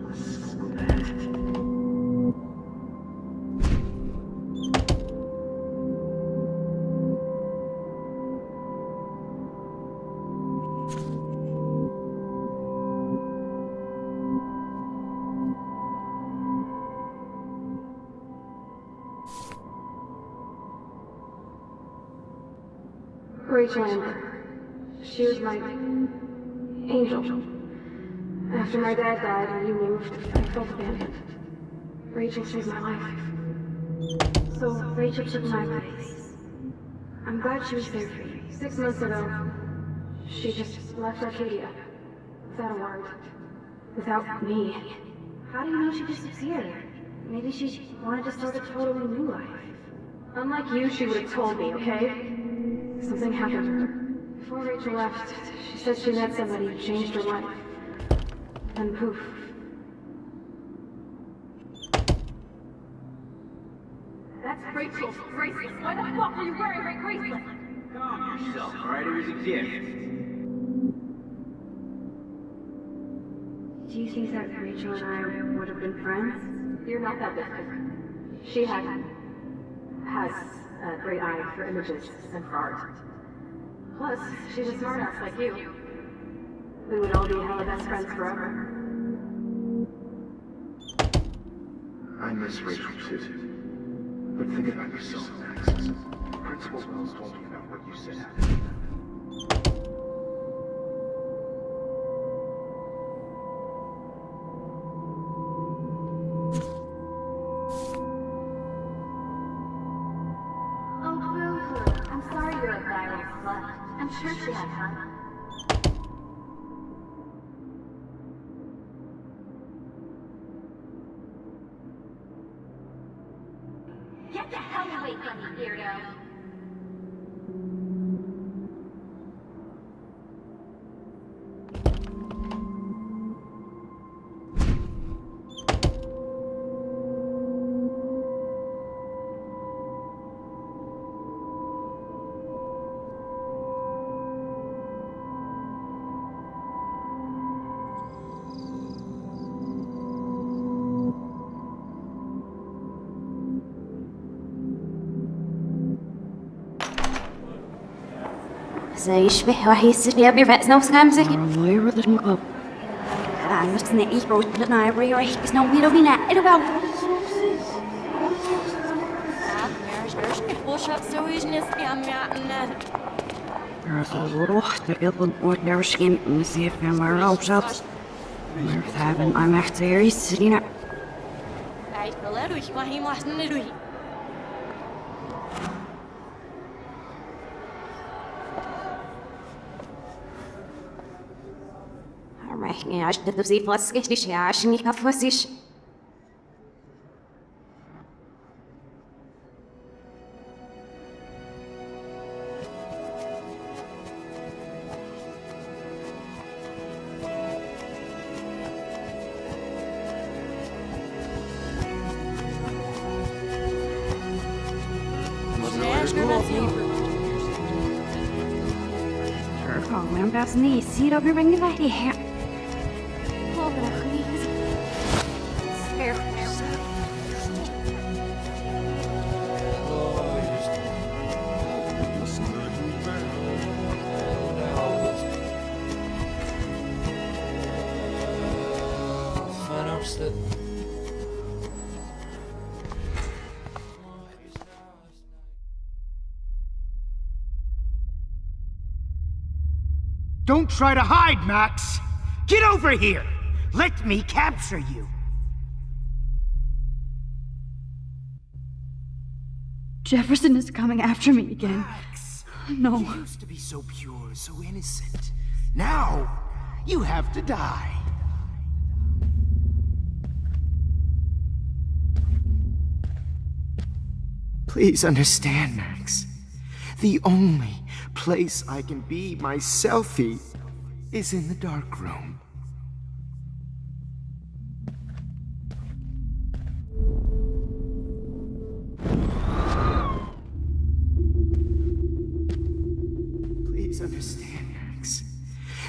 Let's go back. Rachel Amber. She was my angel. After my dad died and you moved, I felt abandoned. Rachel saved my life. So Rachel took my place. I'm glad she was there for you. 6 months ago, she just left Arcadia. Without a word. Without me. How do you know she disappeared? Maybe she wanted to start a totally new life. Unlike you, she would have told me, okay? Something happened to her. Before Rachel left, she said she met somebody who changed her life. And poof. That's Rachel's bracelet. Why the fuck are you wearing my bracelet? Calm yourself, alright? It was a gift. Do you think that Rachel and I would have been friends? You're not that different. She has a great eye for images and for art. Plus, she's a smartass like you. We would all be hella best friends forever. I miss Rachel too. But think about yourself, Max. Principal Wells told me about what you said happened. Oh, boo-hoo. I'm sorry you're a violent slut. I'm sure she had fun. Get the hell away from me, weirdo! زي يشبه واحد يستشبه برفع نفس خمسة غير المقاب أنا بس نعيش بروتنا ريح بس نومي لو بينا إلو روح تقبل ودرشين مسيف مرة وشط مرتابن أنا احتيري سرينا يعني عشت تبزي فلسكش ليش عشان يكفوسيش I'm passing these. See it over ring the light here. Don't try to hide, Max! Get over here! Let me capture you! Jefferson is coming after me again. Max, no. You used to be so pure, so innocent. Now, you have to die. Please understand, Max. The only place I can be myself is in the dark room. Please understand, Max.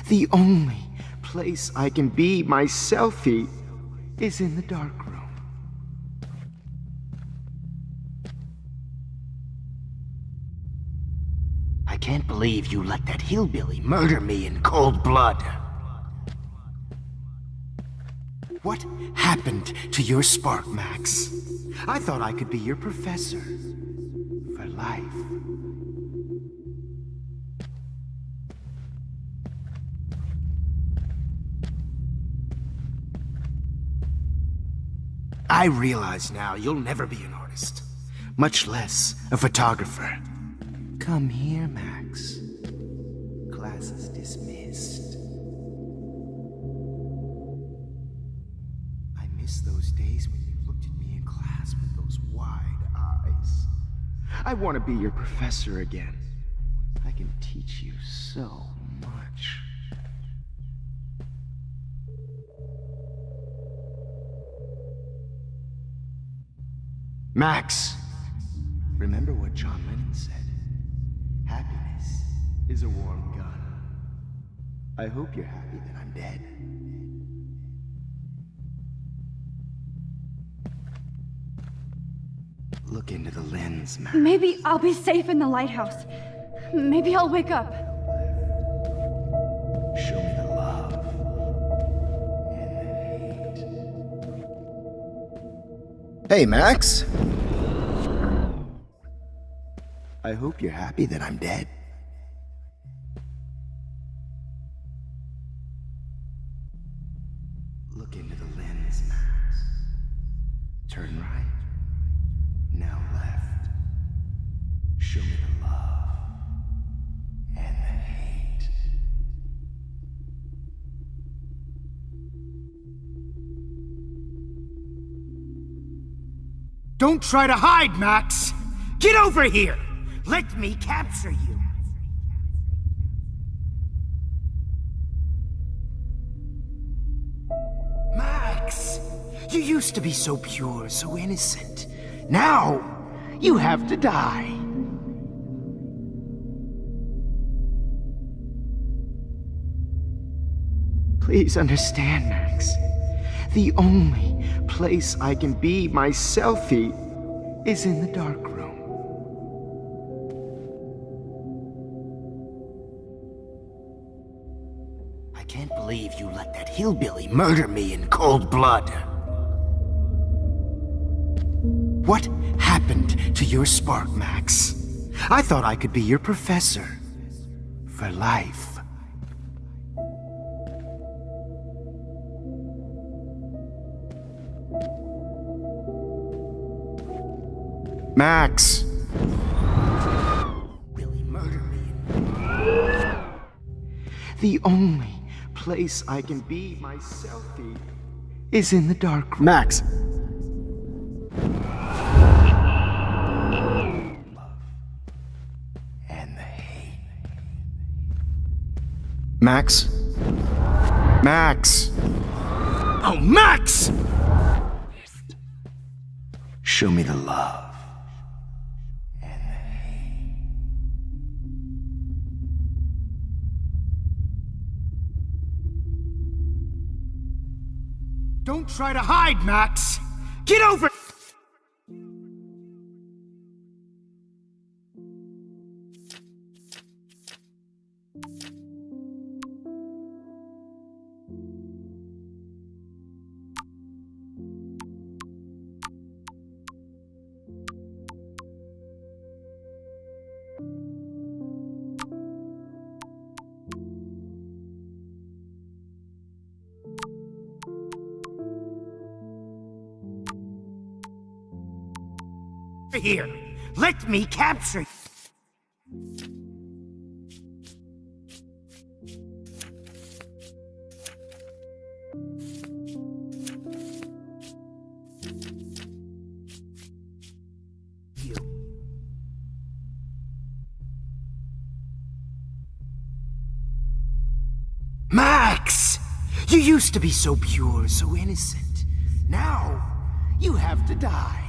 The only place I can be myself is in the dark room. I can't believe you let that hillbilly murder me in cold blood. What happened to your spark, Max? I thought I could be your professor for life. I realize now you'll never be an artist, much less a photographer. Come here, Max. Class is dismissed. I miss those days when you looked at me in class with those wide eyes. I want to be your professor again. I can teach you so much. Max, remember what John Lennon said? Happiness is a warm gun. I hope you're happy that I'm dead. Look into the lens, Max. Maybe I'll be safe in the lighthouse. Maybe I'll wake up. Show me the love and the hate. Hey, Max. I hope you're happy that I'm dead. Look into the lens, Max. Turn right. Now left. Show me the love and the hate. Don't try to hide, Max! Get over here! Let me capture you! Max! You used to be so pure, so innocent. Now, you have to die. Please understand, Max. The only place I can be my selfie is in the dark room. I can't believe you let that hillbilly murder me in cold blood. What happened to your spark, Max? I thought I could be your professor. For life. Max! Really murder me. The only place I can be my selfie is in the dark room. Max! Max? Max! Oh, Max! Show me the love and the hate. Don't try to hide, Max! Get over... Here, let me capture you. Max! You used to be so pure, so innocent. Now, you have to die.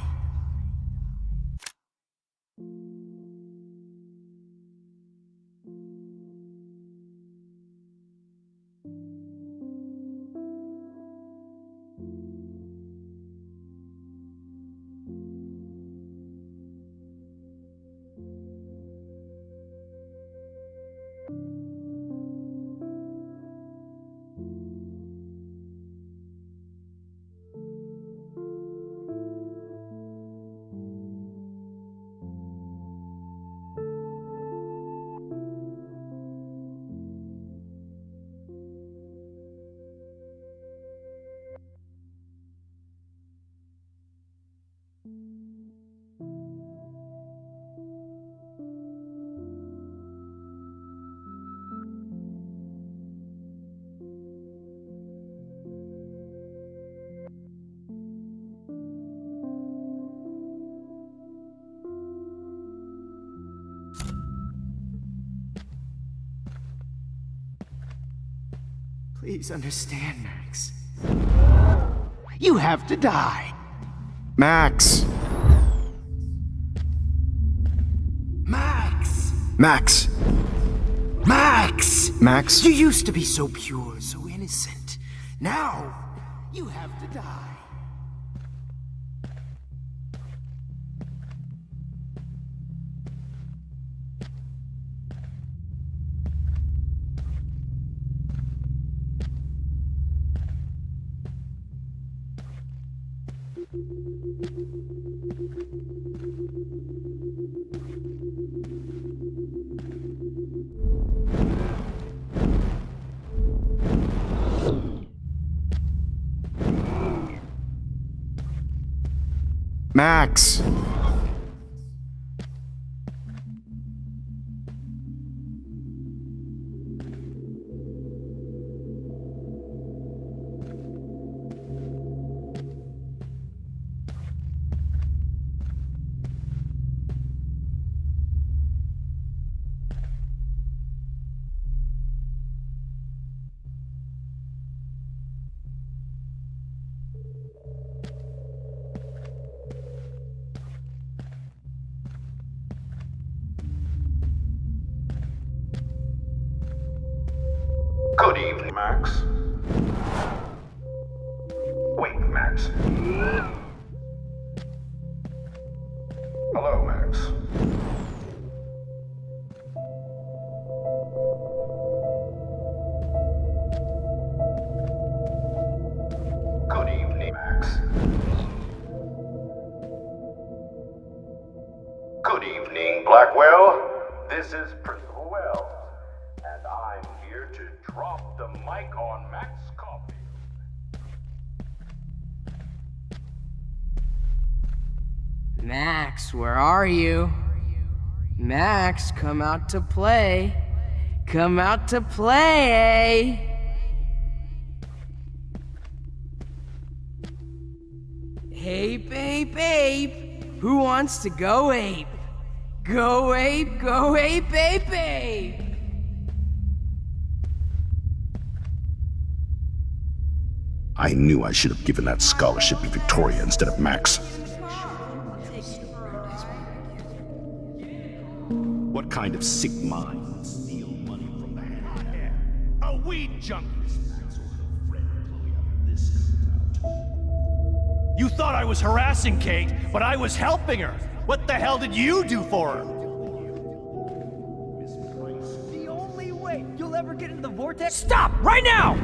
Please understand, Max. You have to die. Max. Max. Max. Max. Max. You used to be so pure, so innocent. Now, you have to die. Max. Good evening, Max. Wait, Max. Hello, Max. Good evening, Max. Good evening, Blackwell. This is Principal Wells, and I'm here to drop the mic on Max Coffee. Max, where are you? Max, come out to play. Come out to play. Ape, ape, ape. Who wants to go ape? Go ape, ape, ape. I knew I should have given that scholarship to Victoria instead of Max. What kind of sick mind would steal money from the hand? A weed junkie. You thought I was harassing Kate, but I was helping her. What the hell did you do for her? The only way you'll ever get into the vortex. Stop right now!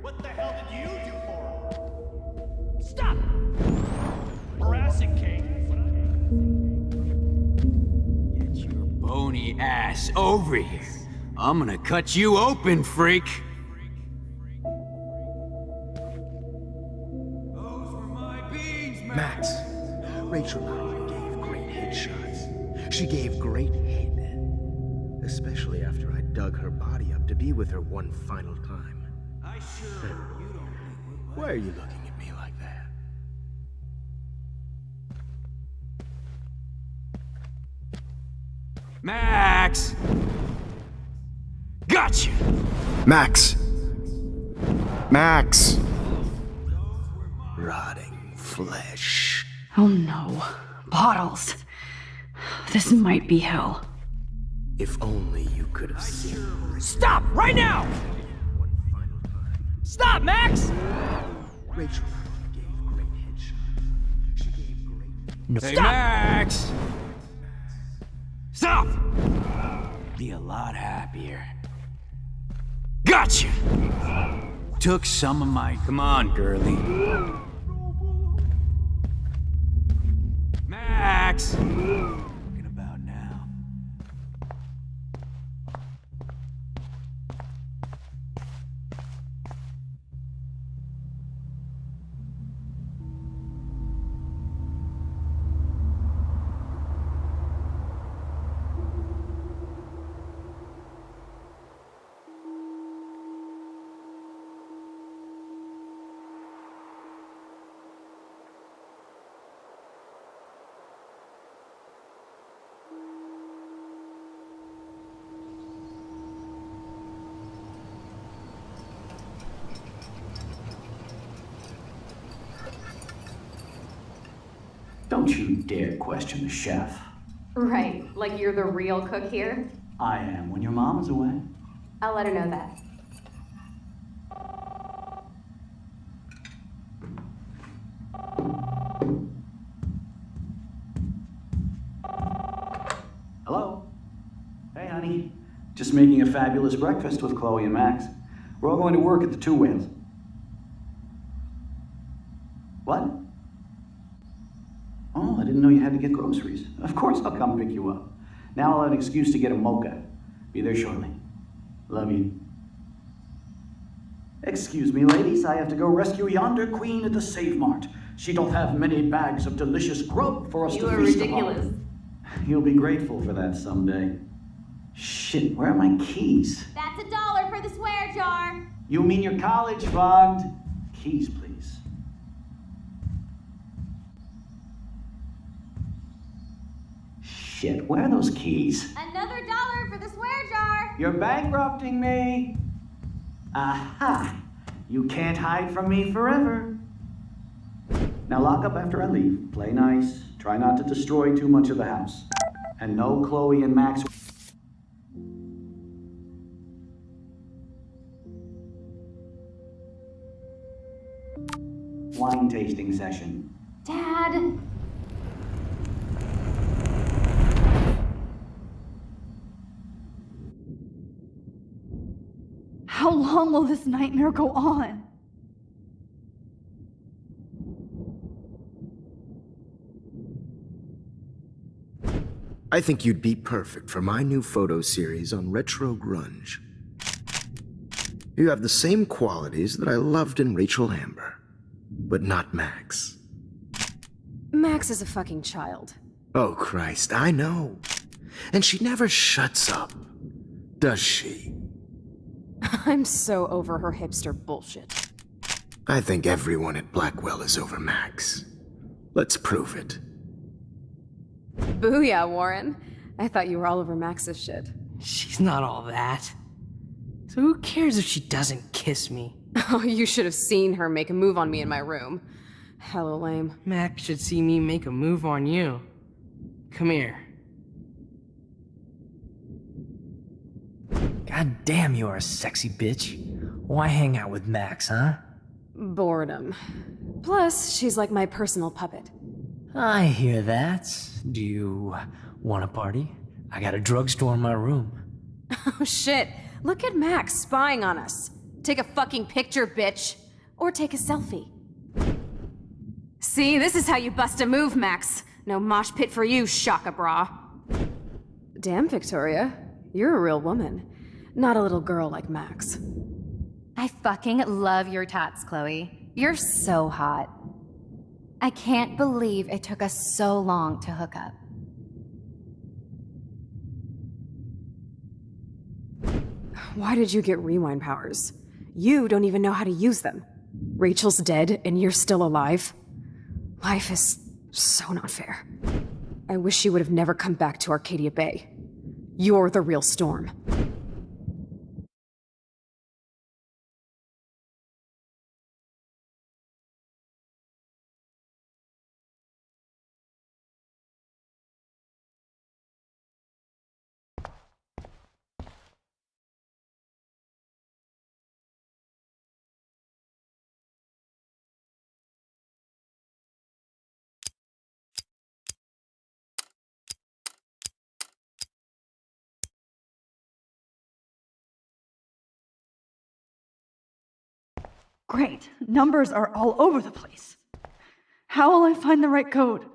What the hell did you do for her? Stop! Harassing Kate. Get your bony ass over here. I'm gonna cut you open, freak. Max, Rachel not only gave great headshots, she gave great head. Especially after I dug her body up to be with her one final time. I sure you don't think. Why are you looking at me like that? Max! Gotcha! Max! Max! Rotting flesh. Oh no. Bottles. This might be hell. If only you could have seen. Stop right now! Stop, Max! Rachel gave great headshot. She gave great. No. Hey, Max! Stop! Be a lot happier. Gotcha! Took some of my. Come on, girlie. Max! Talking about now. Don't you dare question the chef. Right, like you're the real cook here? I am when your mom is away. I'll let her know that. Hello? Hey, honey. Just making a fabulous breakfast with Chloe and Max. We're all going to work at the Two Whales. What? Oh, I didn't know you had to get groceries. Of course I'll come pick you up. Now I'll have an excuse to get a mocha. Be there shortly. Love you. Excuse me, ladies. I have to go rescue yonder queen at the Save Mart. She doth have many bags of delicious grub for us to feast ridiculous. upon. You'll be grateful for that someday. Shit, where are my keys? That's $1 for the swear jar. You mean your college fund? Keys, please. Shit, where are those keys? Another $1 for the swear jar. You're bankrupting me. Aha! You can't hide from me forever. Now lock up after I leave. Play nice. Try not to destroy too much of the house. And no Chloe and Max. Wine tasting session. Dad. How long will this nightmare go on? I think you'd be perfect for my new photo series on retro grunge. You have the same qualities that I loved in Rachel Amber, but not Max. Max is a fucking child. Oh, Christ, I know. And she never shuts up, does she? I'm so over her hipster bullshit. I think everyone at Blackwell is over Max. Let's prove it. Booyah, Warren. I thought you were all over Max's shit. She's not all that. So who cares if she doesn't kiss me? Oh, you should have seen her make a move on me in my room. Hella lame. Max should see me make a move on you. Come here. God damn, you are a sexy bitch. Why hang out with Max, huh? Boredom. Plus, she's like my personal puppet. I hear that. Do you want a party? I got a drugstore in my room. Oh shit, look at Max spying on us. Take a fucking picture, bitch. Or take a selfie. See, this is how you bust a move, Max. No mosh pit for you, Shaka Bra. Damn, Victoria. You're a real woman. Not a little girl like Max. I fucking love your tats, Chloe. You're so hot. I can't believe it took us so long to hook up. Why did you get rewind powers? You don't even know how to use them. Rachel's dead and you're still alive. Life is so not fair. I wish she would have never come back to Arcadia Bay. You're the real Storm. Great. Numbers are all over the place. How will I find the right code?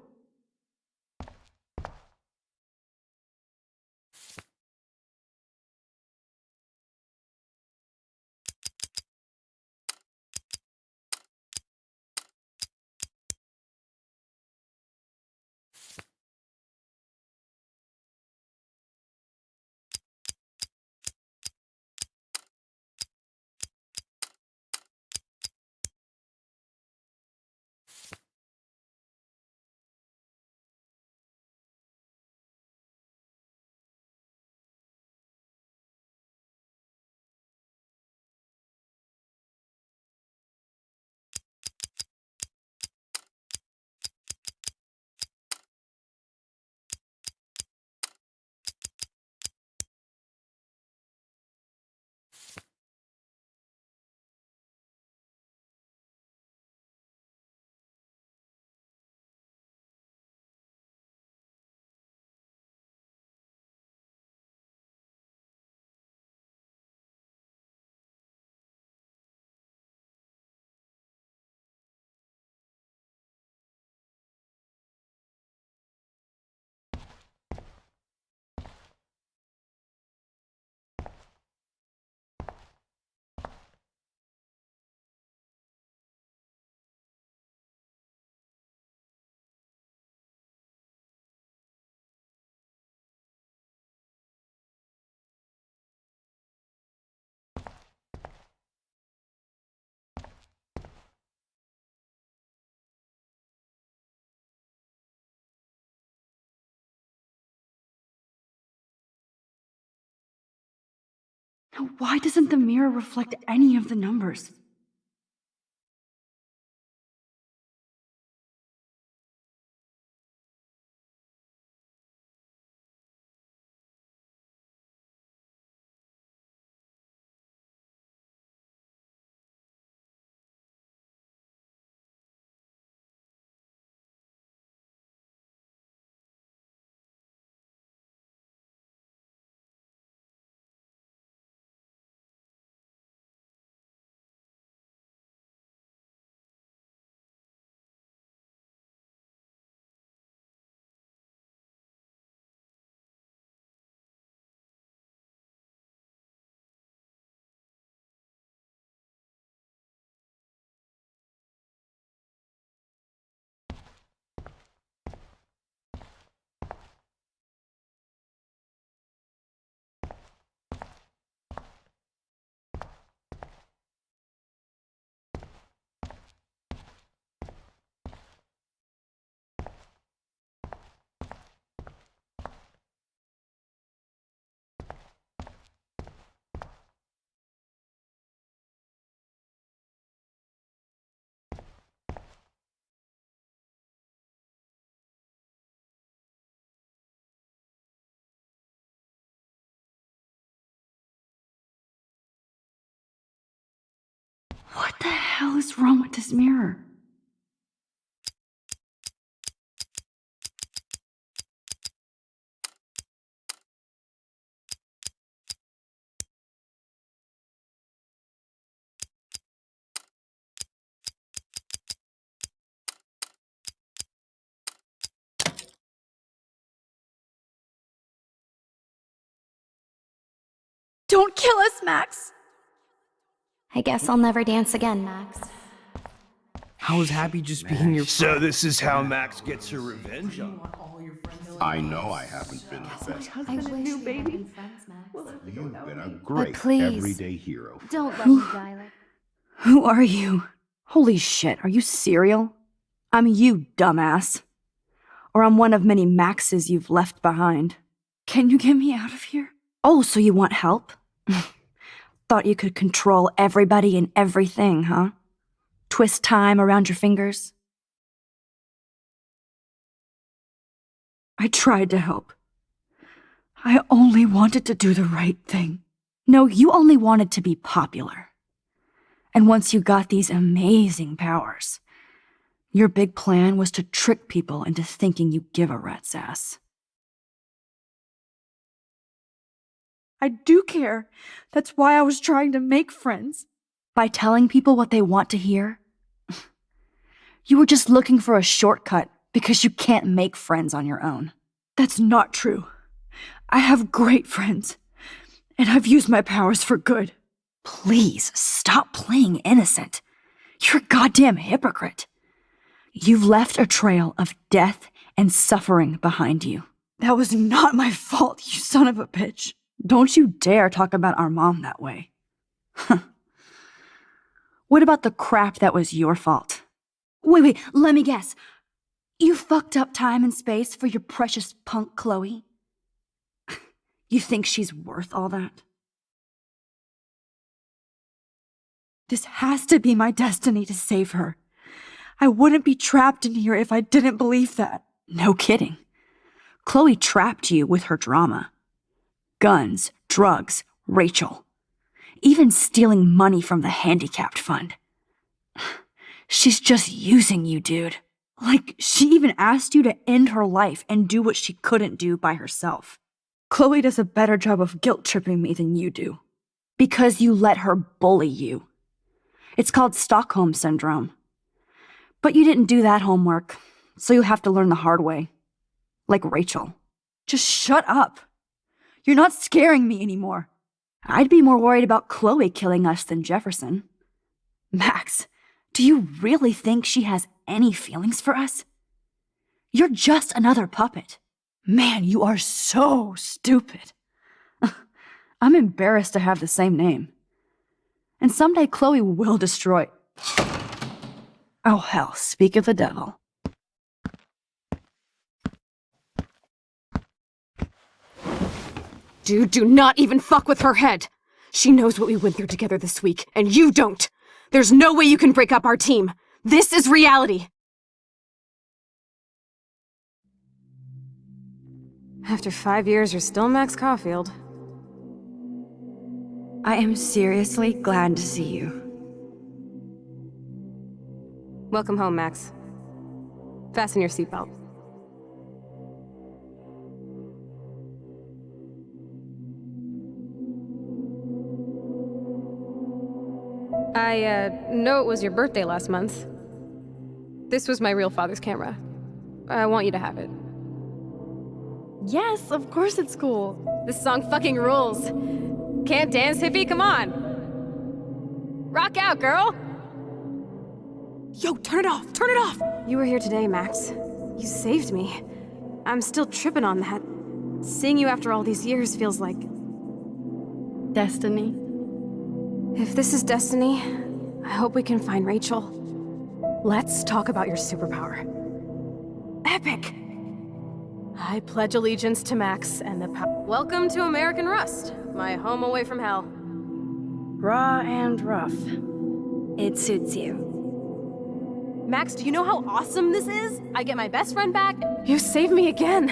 Now, why doesn't the mirror reflect any of the numbers? What the hell is wrong with this mirror? Don't kill us, Max! I guess I'll never dance again, Max. I was happy just being your So friend. this is how Max gets her revenge on me. I know I haven't been the best. I wish we had been friends, Max. You've been a great please, everyday hero. Don't let me die like... Who are you? Holy shit, are you serial? I'm you, dumbass. Or I'm one of many Maxes you've left behind. Can you get me out of here? Oh, so you want help? Thought you could control everybody and everything, huh? Twist time around your fingers? I tried to help. I only wanted to do the right thing. No, you only wanted to be popular. And once you got these amazing powers, your big plan was to trick people into thinking you give a rat's ass. I do care. That's why I was trying to make friends. By telling people what they want to hear? You were just looking for a shortcut because you can't make friends on your own. That's not true. I have great friends, and I've used my powers for good. Please, stop playing innocent. You're a goddamn hypocrite. You've left a trail of death and suffering behind you. That was not my fault, you son of a bitch. Don't you dare talk about our mom that way. What about the crap that was your fault? Wait, let me guess. You fucked up time and space for your precious punk Chloe? You think she's worth all that? This has to be my destiny to save her. I wouldn't be trapped in here if I didn't believe that. No kidding. Chloe trapped you with her drama. Guns, drugs, Rachel. Even stealing money from the handicapped fund. She's just using you, dude. Like, she even asked you to end her life and do what she couldn't do by herself. Chloe does a better job of guilt-tripping me than you do. Because you let her bully you. It's called Stockholm Syndrome. But you didn't do that homework, so you'll have to learn the hard way. Like Rachel. Just shut up. You're not scaring me anymore. I'd be more worried about Chloe killing us than Jefferson. Max, do you really think she has any feelings for us? You're just another puppet. Man, you are so stupid. I'm embarrassed to have the same name. And someday Chloe will destroy... Oh hell, speak of the devil. Dude, do not even fuck with her head. She knows what we went through together this week, and you don't. There's no way you can break up our team. This is reality. After 5 years, you're still Max Caulfield. I am seriously glad to see you. Welcome home, Max. Fasten your seatbelt. I know it was your birthday last month. This was my real father's camera. I want you to have it. Yes, of course it's cool. This song fucking rules. Can't dance, hippie? Come on. Rock out, girl. Yo, turn it off. Turn it off. You were here today, Max. You saved me. I'm still tripping on that. Seeing you after all these years feels like destiny. If this is destiny, I hope we can find Rachel. Let's talk about your superpower. Epic! I pledge allegiance to Max and the power. Welcome to American Rust, my home away from hell. Raw and rough. It suits you. Max, do you know how awesome this is? I get my best friend back. You saved me again.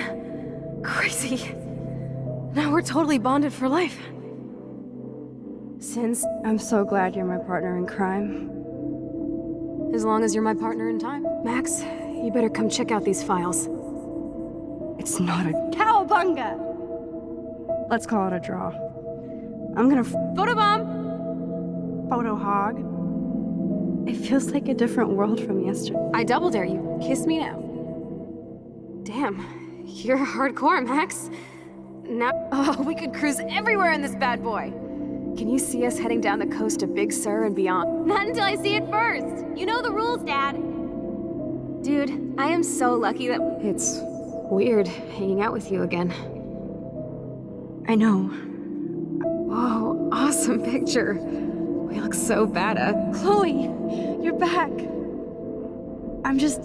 Crazy. Now we're totally bonded for life. Since I'm so glad you're my partner in crime. As long as you're my partner in time. Max, you better come check out these files. It's not a cowabunga! Let's call it a draw. I'm gonna photobomb! Photo hog. It feels like a different world from yesterday. I double dare you. Kiss me now. Damn, you're hardcore, Max. Now, we could cruise everywhere in this bad boy. Can you see us heading down the coast of Big Sur and beyond? Not until I see it first. You know the rules, Dad. Dude, I am so lucky that it's weird hanging out with you again. I know. Whoa, awesome picture. We look so badass. Chloe, you're back. I'm just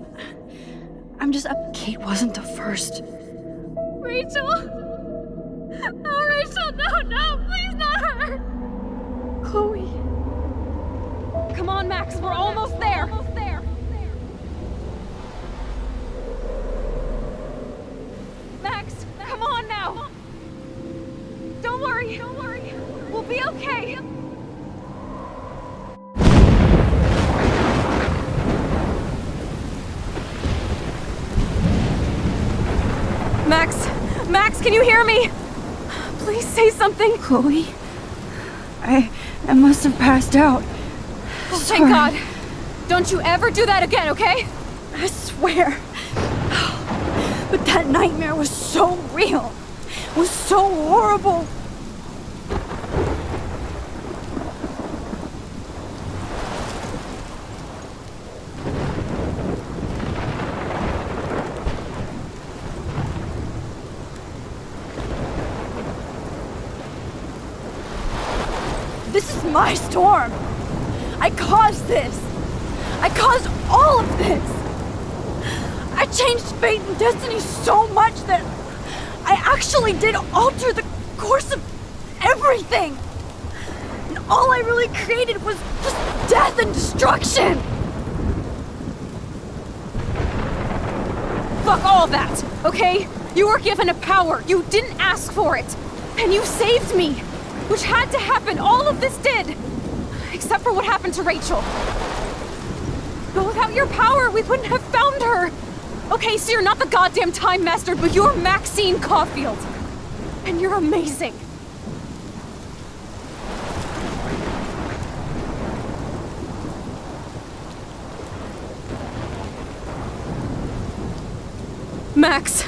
up. Kate wasn't the first. Rachel? Oh, Rachel, no, please not her. Chloe. Come on, Max, we're almost there. Max, come on now. Don't worry. We'll be okay. Max, can you hear me? Please say something. Chloe, I must have passed out. Oh, thank God. Don't you ever do that again, okay? I swear. But that nightmare was so real. It was so horrible. This is my storm. I caused this. I caused all of this. I changed fate and destiny so much that I actually did alter the course of everything. And all I really created was just death and destruction. Fuck all that, okay? You were given a power. You didn't ask for it. And you saved me. Which had to happen. All of this did. Except for what happened to Rachel. But without your power, we wouldn't have found her. Okay, so you're not the goddamn Time Master, but you're Maxine Caulfield. And you're amazing. Max.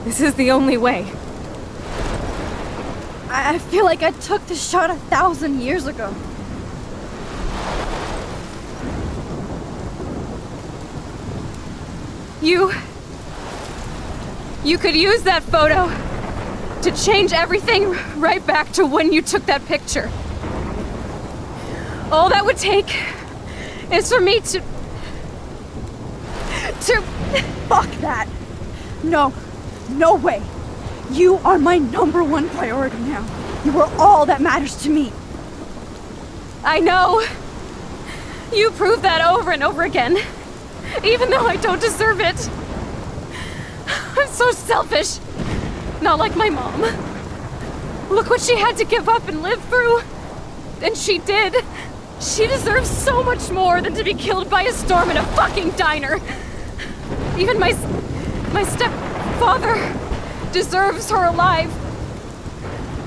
This is the only way. I feel like I took the shot 1,000 years ago. You could use that photo to change everything right back to when you took that picture. All that would take is for me to... Fuck that! No way! You are my #1 priority now. You are all that matters to me. I know. You prove that over and over again, even though I don't deserve it. I'm so selfish. Not like my mom. Look what she had to give up and live through. And she did. She deserves so much more than to be killed by a storm in a fucking diner. Even my stepfather deserves her alive.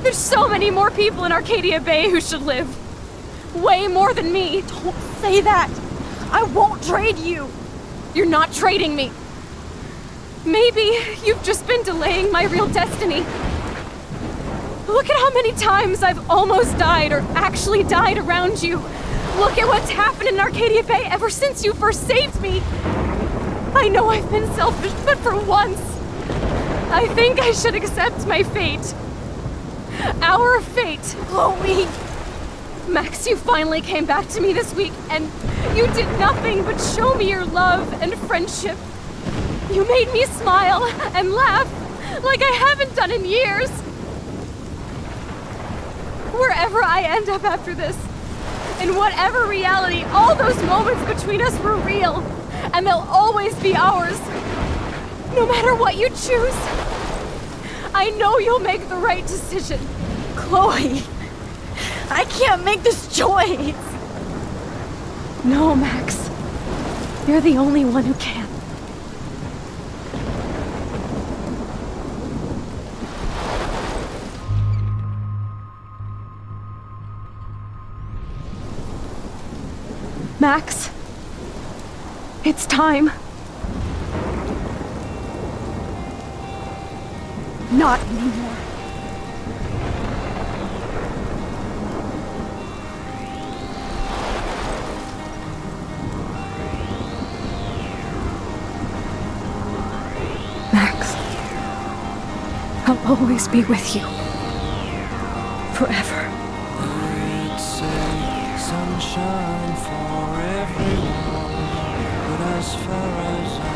There's so many more people in Arcadia Bay who should live. Way more than me. Don't say that. I won't trade you. You're not trading me. Maybe you've just been delaying my real destiny. Look at how many times I've almost died or actually died around you. Look at what's happened in Arcadia Bay ever since you first saved me. I know I've been selfish, but for once, I think I should accept my fate. Our fate. Chloe! Max, you finally came back to me this week, and you did nothing but show me your love and friendship. You made me smile and laugh like I haven't done in years. Wherever I end up after this, in whatever reality, all those moments between us were real, and they'll always be ours. No matter what you choose, I know you'll make the right decision. Chloe, I can't make this choice. No, Max. You're the only one who can. Max, it's time. Not anymore. Max, I'll always be with you. Forever. It's a sunshine for everyone, but as far as I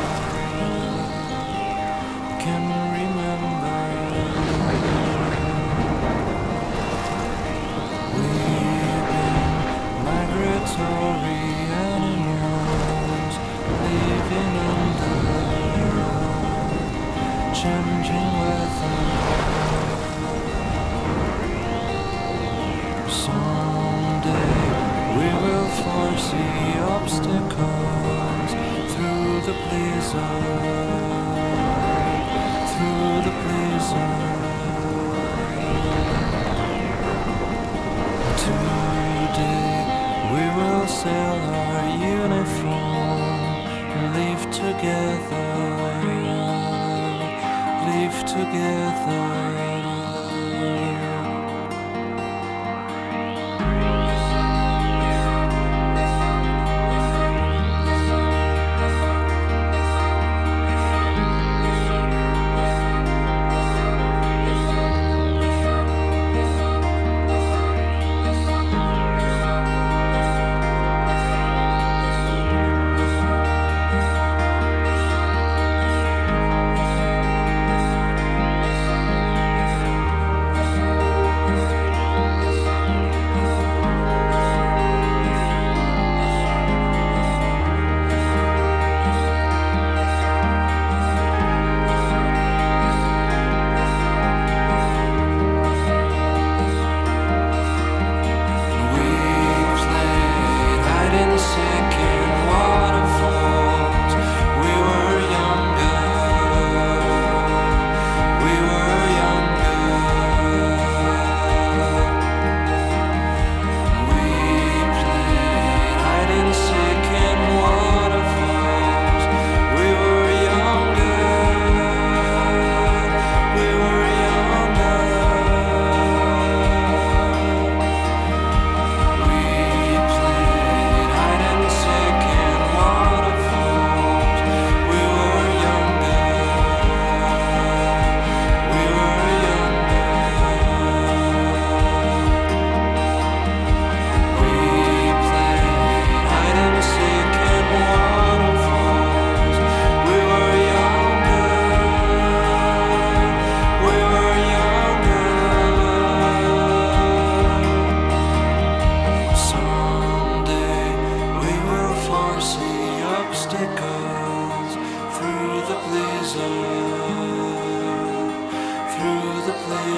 can remember, we've been migratory animals living under changing weather. Someday we will foresee obstacles through the blizzard, through the blizzard. Today we will sell our uniform, live together, live together.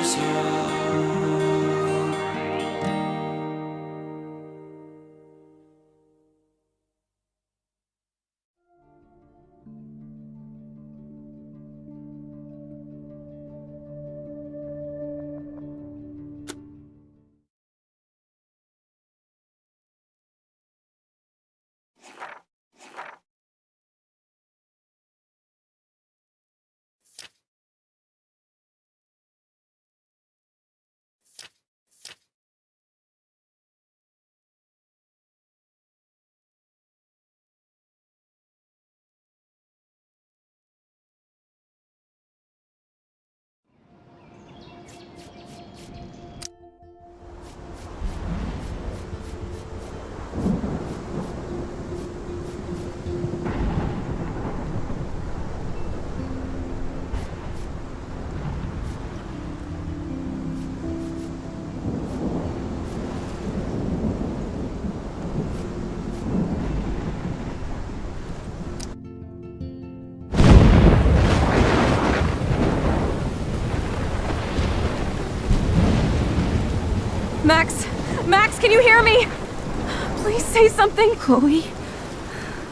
closer. Max, can you hear me? Please say something. Chloe?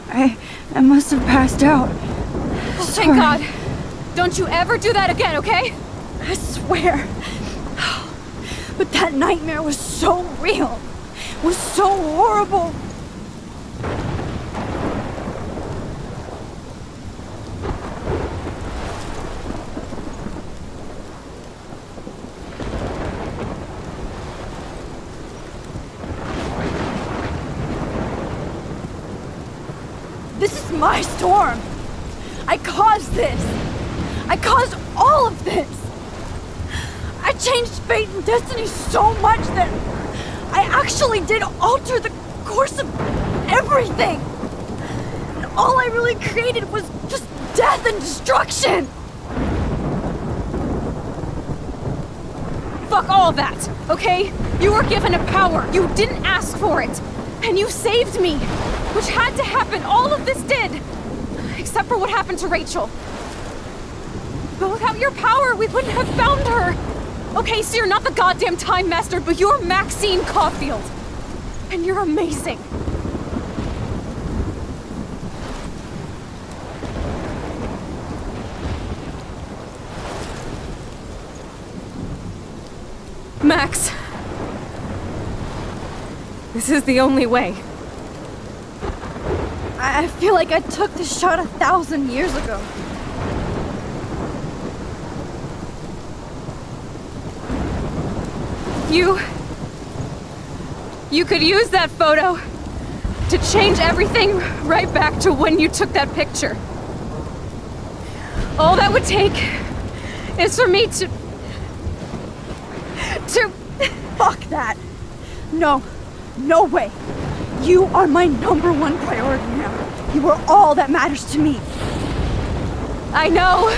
I must have passed out. Oh, thank God. Don't you ever do that again, okay? I swear. But that nightmare was so real. Was so horrible. This is my storm. I caused this. I caused all of this. I changed fate and destiny so much that I actually did alter the course of everything. And all I really created was just death and destruction. Fuck all that, okay? You were given a power. You didn't ask for it. And you saved me. Which had to happen. All of this did. Except for what happened to Rachel. But without your power, we wouldn't have found her. Okay, so you're not the goddamn Time Master, but you're Maxine Caulfield. And you're amazing. Max. This is the only way. I feel like I took the shot 1,000 years ago. You could use that photo to change everything right back to when you took that picture. All that would take is for me to... Fuck that. No. No way. You are my #1 priority now. You are all that matters to me. I know.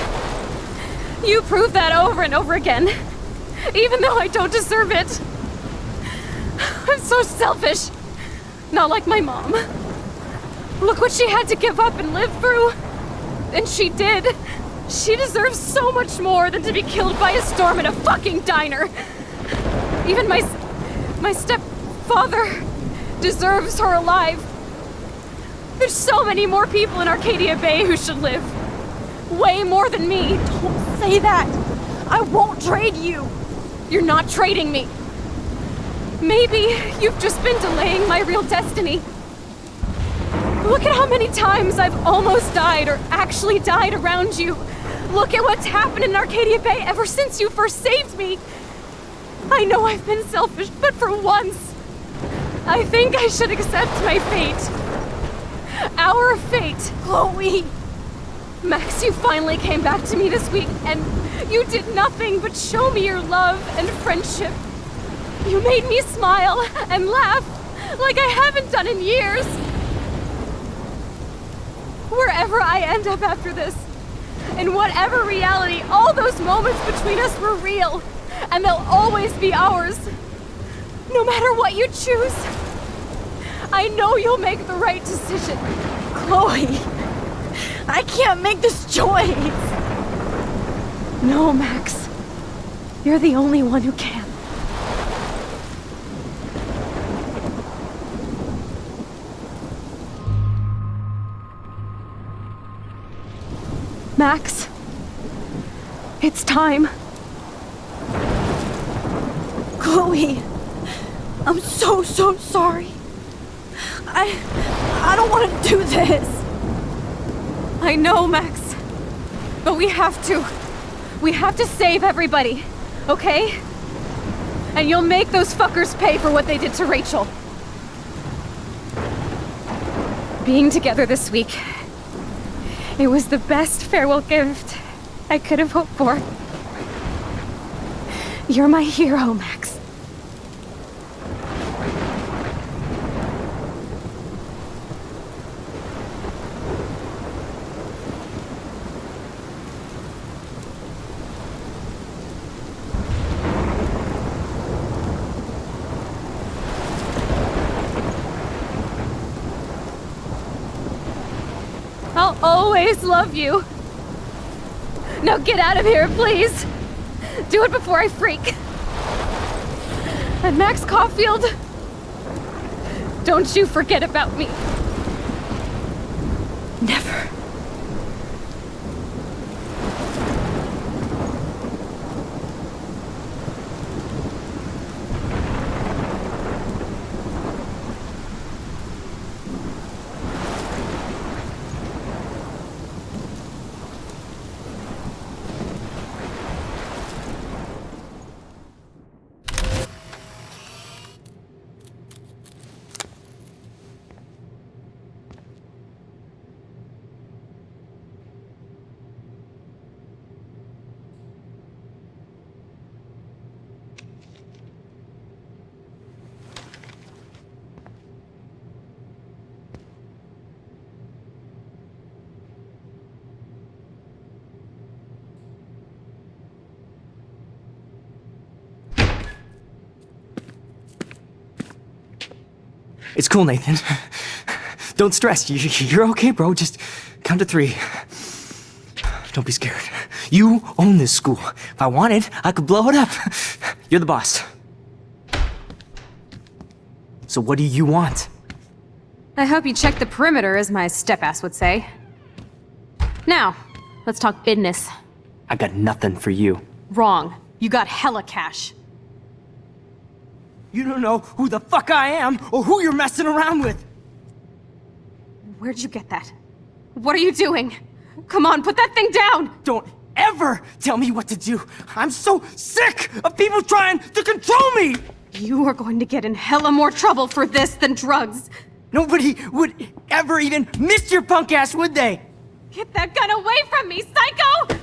You prove that over and over again. Even though I don't deserve it. I'm so selfish. Not like my mom. Look what she had to give up and live through. And she did. She deserves so much more than to be killed by a storm in a fucking diner. Even my stepfather deserves her alive. There's so many more people in Arcadia Bay who should live. Way more than me. Don't say that. I won't trade you. You're not trading me. Maybe you've just been delaying my real destiny. Look at how many times I've almost died or actually died around you. Look at what's happened in Arcadia Bay ever since you first saved me. I know I've been selfish, but for once, I think I should accept my fate. Our fate. Chloe! Max, you finally came back to me this week, and you did nothing but show me your love and friendship. You made me smile and laugh like I haven't done in years. Wherever I end up after this, in whatever reality, all those moments between us were real, and they'll always be ours. No matter what you choose, I know you'll make the right decision. Chloe, I can't make this choice. No, Max. You're the only one who can. Max, it's time. Chloe, I'm so sorry. I don't want to do this. I know, Max, but we have to. We have to save everybody, okay? And you'll make those fuckers pay for what they did to Rachel. Being together this week, it was the best farewell gift I could have hoped for. You're my hero, Max. I'll always love you. Now get out of here, please. Do it before I freak. And Max Caulfield, don't you forget about me. Never. It's cool, Nathan. Don't stress. You're okay, bro. Just count to 3. Don't be scared. You own this school. If I wanted, I could blow it up. You're the boss. So what do you want? I hope you check the perimeter, as my step-ass would say. Now, let's talk business. I got nothing for you. Wrong. You got hella cash. You don't know who the fuck I am or who you're messing around with. Where'd you get that? What are you doing? Come on, put that thing down! Don't ever tell me what to do. I'm so sick of people trying to control me! You are going to get in hella more trouble for this than drugs. Nobody would ever even miss your punk ass, would they? Get that gun away from me, psycho!